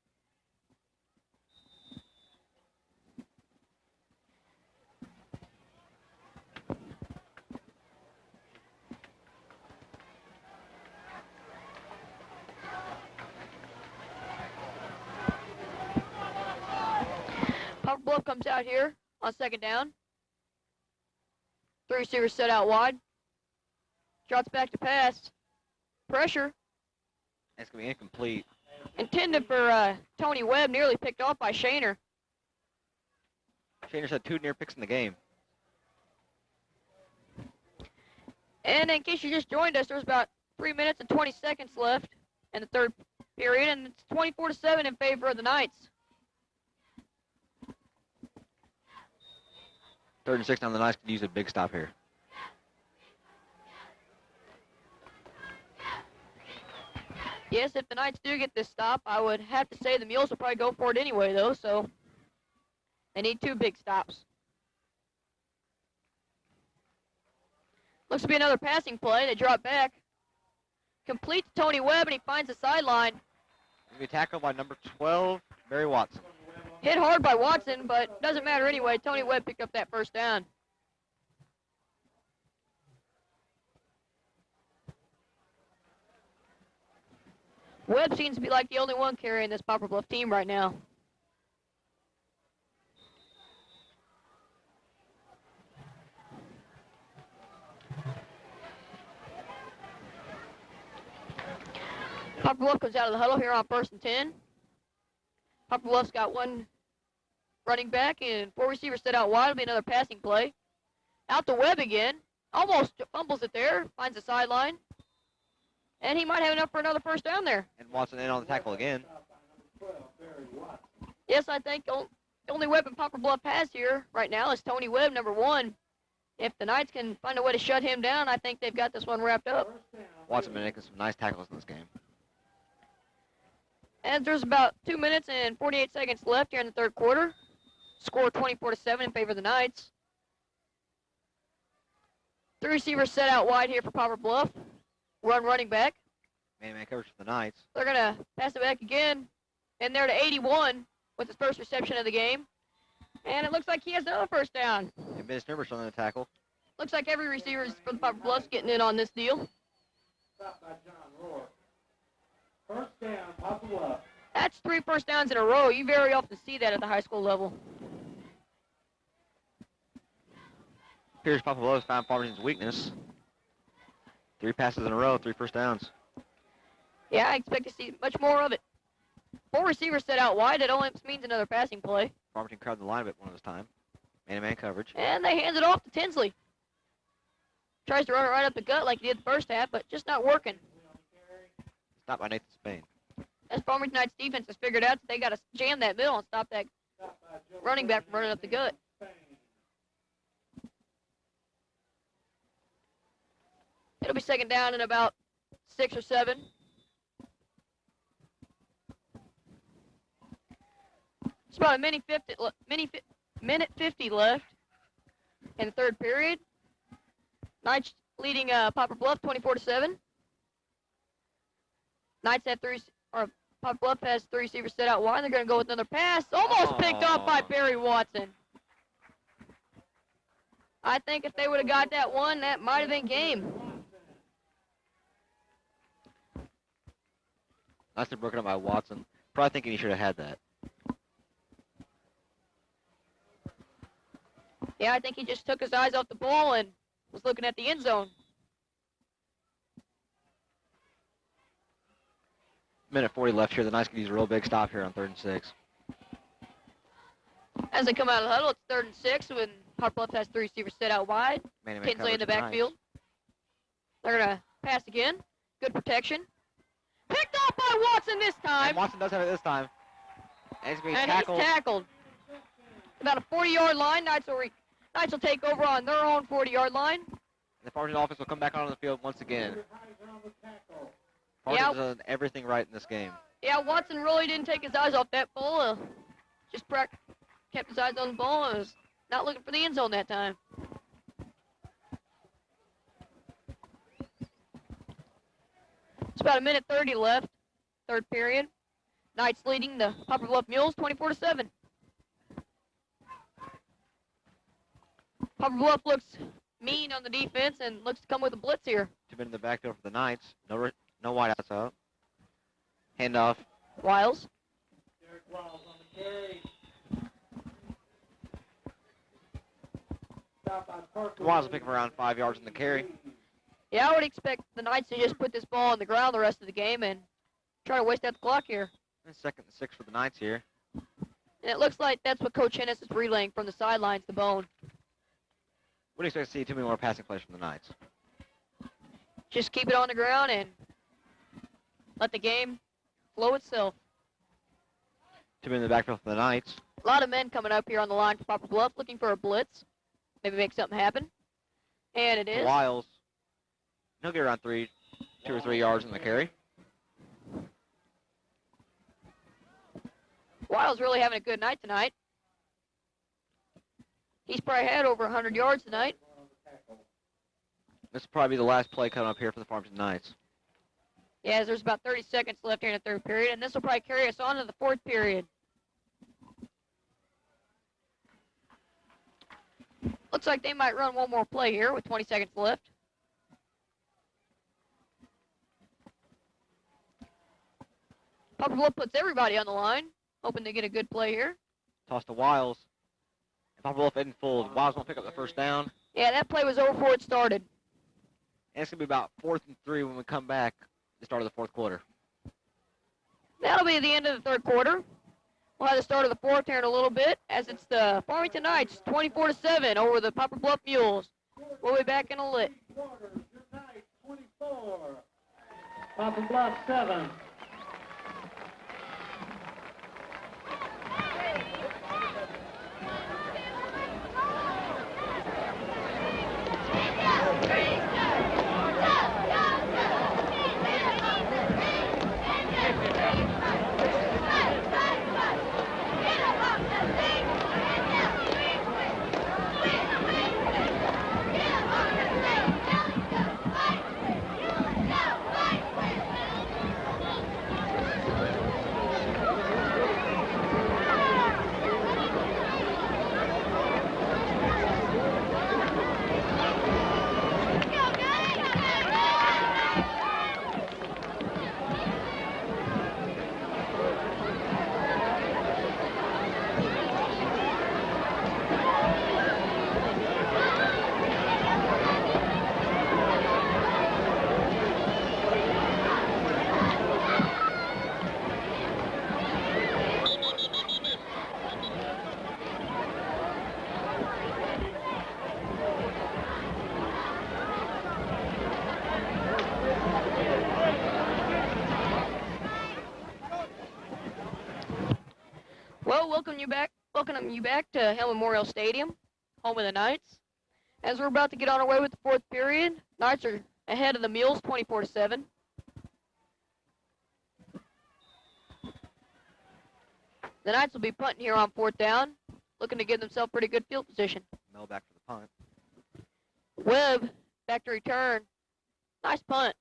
Poplar Bluff comes out here on 2nd down. 3 receivers set out wide. Drops back to pass. Pressure. It's going to be incomplete. Intended for Tony Webb, nearly picked off by Shaner. Shaner's had 2 near picks in the game. And in case you just joined us, there's about 3 minutes and 20 seconds left in the 3rd period, and it's 24-7 in favor of the Knights. 3rd and 6 now. The Knights could use a big stop here. Yes, if the Knights do get this stop, I would have to say the Mules will probably go for it anyway, though, so they need 2 big stops. Looks to be another passing play. They drop back. Complete to Tony Webb, and he finds the sideline. He's going to be tackled by number 12, Barry Watson. Hit hard by Watson, but doesn't matter anyway. Tony Webb picked up that 1st down. Webb seems to be like the only one carrying this Poplar Bluff team right now. Poplar Bluff comes out of the huddle here on 1st and 10. Poplar Bluff's got one running back and 4 receivers set out wide. It'll be another passing play. Out to Webb again. Almost fumbles it there. Finds the sideline. And he might have enough for another first down there. And Watson in on the tackle again. Yes, I think the only weapon Poplar Bluff has here right now is Tony Webb, number 1. If the Knights can find a way to shut him down, I think they've got this one wrapped up. Watson been making some nice tackles in this game. And there's about 2 minutes and 48 seconds left here in the third quarter. Score 24-7 in favor of the Knights. 3 receivers set out wide here for Poplar Bluff. Running back. Man coverage for the Knights. They're going to pass it back again. And there to 81 with his first reception of the game. And it looks like he has another first down. And Dennis Nurbush on the tackle. Looks like every receiver for the Poplar Bluff's getting in on this deal. Stop by John Rohr. First down, Poplar Bluff. That's 3 first downs in a row. You very often see that at the high school level. Here's Poplar Bluff found Farmington's weakness. 3 passes in a row, 3 first downs. Yeah, I expect to see much more of it. 4 receivers set out wide. It only means another passing play. Farmington crowded the line a bit one of his time. Man-to-man coverage. And they hand it off to Tinsley. Tries to run it right up the gut like he did the first half, but just not working. Stopped by Nathan Spain. As Farmington Knights defense has figured out that they got to jam that middle and stop that running back from running up the gut. It'll be second down in about 6 or 7. It's about a minute 50 left in the third period. Knights leading Poplar Bluff 24-7. Knights have Poplar Bluff has 3 receivers set out wide. They're going to go with another pass. Almost picked up by Barry Watson. I think if they would have got that one, that might have been game. Nicely broken up by Watson. Probably thinking he should have had that. Yeah, I think he just took his eyes off the ball and was looking at the end zone. Minute 40 left here. The Knights can use a real big stop here on 3rd and 6. As they come out of the huddle, it's 3rd and 6 when Poplar Bluff has 3 receivers set out wide. Man-to-man Kinsley in the coverage for backfield. They're going to pass again. Good protection. Picked off by Watson this And time. Watson does have it this time. And he's going to be And tackled. he's tackled. About a 40-yard line. Knights will take over on their own 40-yard line. The Farmington offense will come back onto the field once again. Yeah. Farmington's done everything right in this game. Yeah, Watson really didn't take his eyes off that ball. Just kept his eyes on the ball and was not looking for the end zone that time. It's about a minute 30 left, third period. Knights leading the Poplar Bluff Mules 24-7. Poplar Bluff looks mean on the defense and looks to come with a blitz here. 2 men in the backfield for the Knights. No wideouts out. Handoff. Wiles. Derek Wiles on the carry. Stop by Parker. Wiles will pick him around 5 yards in the carry. Yeah, I would expect the Knights to just put this ball on the ground the rest of the game and try to waste out the clock here. And 2nd and 6 for the Knights here. And it looks like that's what Coach Hennis is relaying from the sidelines, the bone. Would expect to see too many more passing plays from the Knights. Just keep it on the ground and let the game flow itself. 2 men in the backfield for the Knights. A lot of men coming up here on the line for Poplar Bluff looking for a blitz. Maybe make something happen. And it is. Wiles. He'll get around 2 or 3 yards in the carry. Wiles really having a good night tonight. He's probably had over 100 yards tonight. This will probably be the last play coming up here for the Farmington Knights. Yeah, there's about 30 seconds left here in the third period, and this will probably carry us on to the fourth period. Looks like they might run one more play here with 20 seconds left. Poplar Bluff puts everybody on the line, hoping to get a good play here. Toss to Wiles. And Poplar Bluff isn't full. Wiles won't pick up the first down. Yeah, that play was over before it started. And it's going to be about 4th and 3 when we come back at the start of the fourth quarter. That'll be the end of the third quarter. We'll have the start of the fourth here in a little bit, as it's the Farmington Knights 24-7 over the Poplar Bluff Mules. We'll be back in a lit. Quarters, your Knights 24. Poplar Bluff 7. Well, welcome you back to Hill Memorial Stadium, home of the Knights. As we're about to get on our way with the fourth period, Knights are ahead of the Mules 24-7. The Knights will be punting here on fourth down, looking to give themselves pretty good field position. Mel back for the punt. Webb back to return. Nice punt.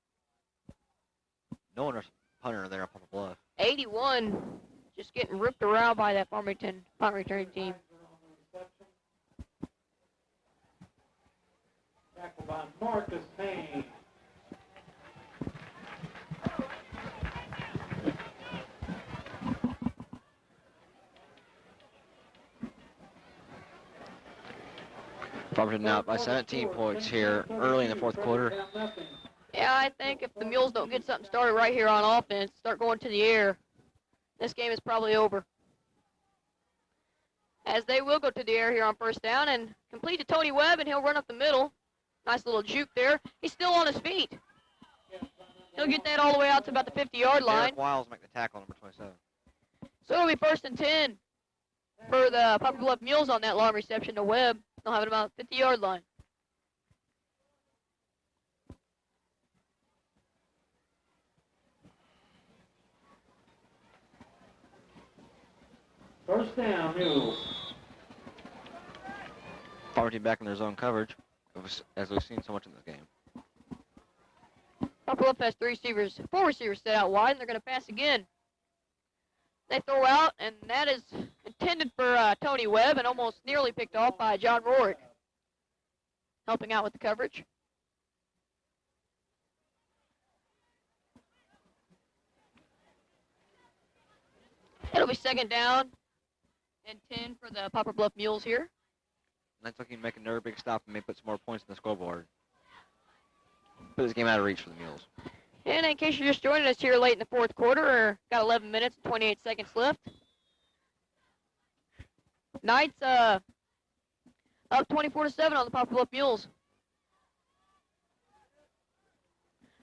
No one punter there up on the bluff. 81, just getting ripped around by that Farmington punt returning team. Tackled by Marcus Payne. Farmington out by 17 points here early in the fourth quarter. Yeah, I think if the Mules don't get something started right here on offense, start going to the air, this game is probably over. As they will go to the air here on first down and complete to Tony Webb, and he'll run up the middle. Nice little juke there. He's still on his feet. He'll get that all the way out to about the 50-yard line. Derek Wiles make the tackle, number 27. So it'll be first and 10 for the Poplar Bluff Mules on that long reception to Webb. They'll have it about 50-yard line. First down, Mules. Farmington back in their zone coverage, as we've seen so much in this game. Poplar Bluff has four receivers set out wide, and they're going to pass again. They throw out, and that is intended for Tony Webb and almost nearly picked off by John Rorick, helping out with the coverage. It'll be second down and 10 for the Poplar Bluff Mules here. Knights looking to make another big stop and may put some more points in the scoreboard. Put this game out of reach for the Mules. And in case you're just joining us here late in the fourth quarter, got 11 minutes and 28 seconds left. Knights up 24-7 on the Poplar Bluff Mules.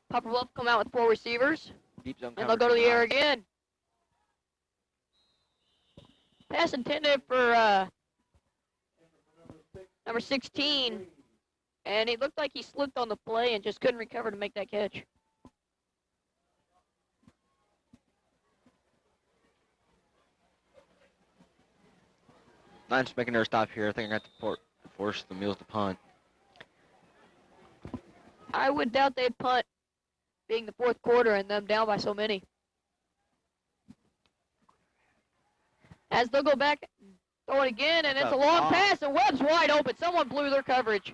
Poplar Bluff come out with four receivers, Deep zone and they'll coverage go to for the air Knights. again. Pass intended for number 16, and it looked like he slipped on the play and just couldn't recover to make that catch. Knights making their stop here. I think I got to force the Mules to punt. I would doubt they'd punt, being the fourth quarter and them down by so many. As they'll go back, throw it again, and it's a long pass, and Webb's wide open. Someone blew their coverage.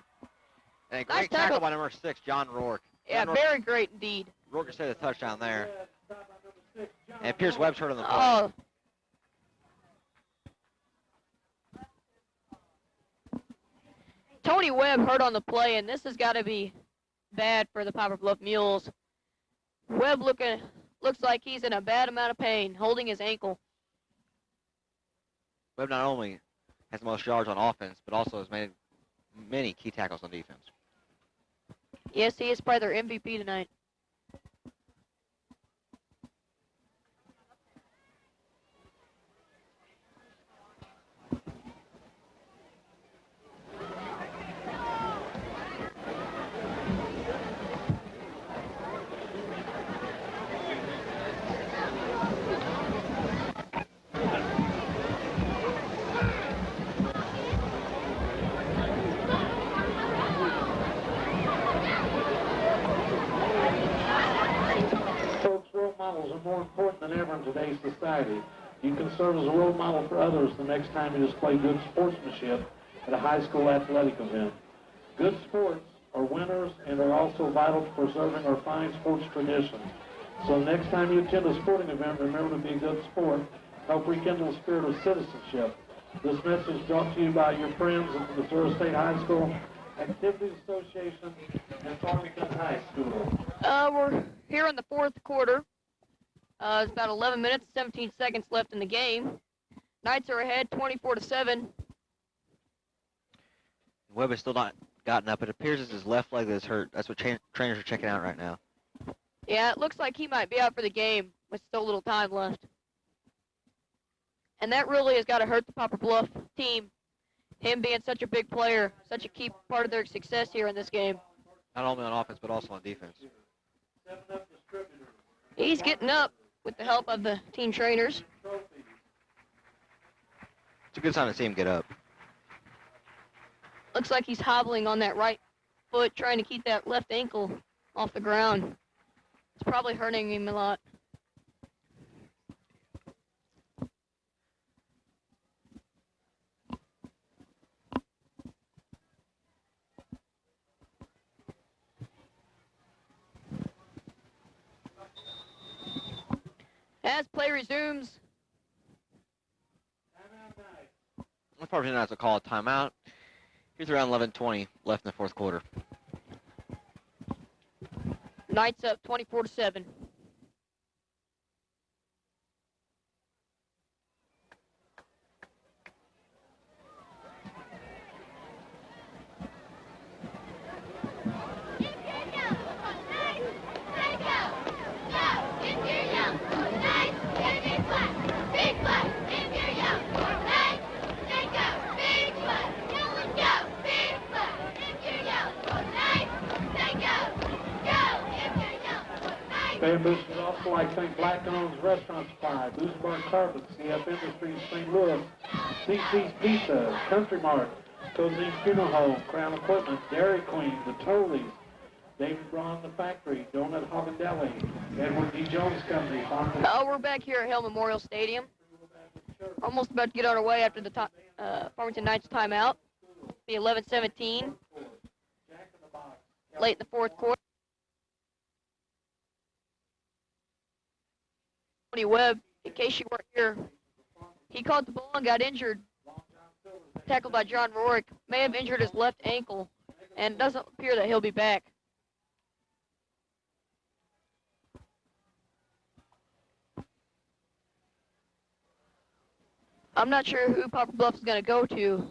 And a Nice great tackle tackle. by number 6, John Rourke. Yeah, John very great indeed. Rourke just had a touchdown there. And Pierce Webb's hurt on the play. Oh. Tony Webb hurt on the play, and this has got to be bad for the Poplar Bluff Mules. Webb looking looks like he's in a bad amount of pain, holding his ankle. Webb not only has the most yards on offense, but also has made many key tackles on defense. Yes, he is probably their MVP tonight. Folks, role models are more important than ever in today's society. You can serve as a role model for others the next time you display good sportsmanship at a high school athletic event. Good sports are winners and are also vital to preserving our fine sports traditions. So next time you attend a sporting event, remember to be a good sport. Help rekindle the spirit of citizenship. This message brought to you by your friends at the Missouri State High School Activities Association and Farmington High School. We're here in the fourth quarter. It's about 11 minutes, 17 seconds left in the game. Knights are ahead, 24-7. Webb has still not gotten up. It appears as his left leg is hurt. That's what trainers are checking out right now. Yeah, it looks like he might be out for the game with still a little time left. And that really has got to hurt the Poplar Bluff team. Him being such a big player, such a key part of their success here in this game. Not only on offense, but also on defense. He's getting up with the help of the team trainers. It's a good sign to see him get up. Looks like he's hobbling on that right foot, trying to keep that left ankle off the ground. It's probably hurting him a lot. As play resumes, Unfortunately, not to call a timeout. Here's around 11:20 left in the fourth quarter. Knights up 24-7. Fan Boost would also like to thank Black Owns Restaurant Supply, Boozenberg Carpets, CF Industries, St. Louis, CC's Pizza, Country Mart, Cozy Funeral Home, Crown Equipment, Dairy Queen, The Tollies, David Braun The Factory, Donut Hog and Deli, Edward D. Jones Company, Farmington. We're back here at Hill Memorial Stadium. Almost about to get on our way after the Farmington Knights timeout. Be 11-17. Late in the fourth quarter. Tony Webb, in case you weren't here, he caught the ball and got injured. Tackled by John Rorick. May have injured his left ankle, and it doesn't appear that he'll be back. I'm not sure who Poplar Bluff is going to go to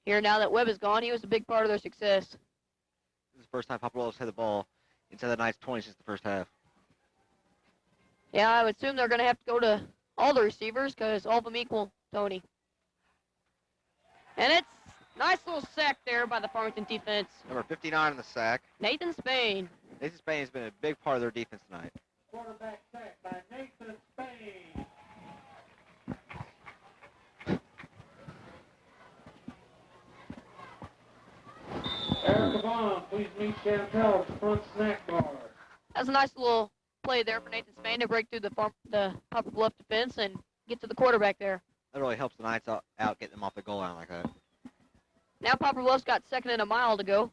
here now that Webb is gone. He was a big part of their success. This is the first time Poplar Bluff's had the ball inside the Knights 20 since the first half. Yeah, I would assume they're going to have to go to all the receivers because all of them equal Tony. And it's nice little sack there by the Farmington defense. Number 59 in the sack. Nathan Spain. Nathan Spain has been a big part of their defense tonight. Quarterback sack by Nathan Spain. Erica Vaughn, please meet Chantel at the front snack bar. That's a nice little play there for Nathan Spain to break through the Poplar Bluff defense and get to the quarterback there. That really helps the Knights out getting them off the goal line like that. Now Poplar Bluff's got second and a mile to go.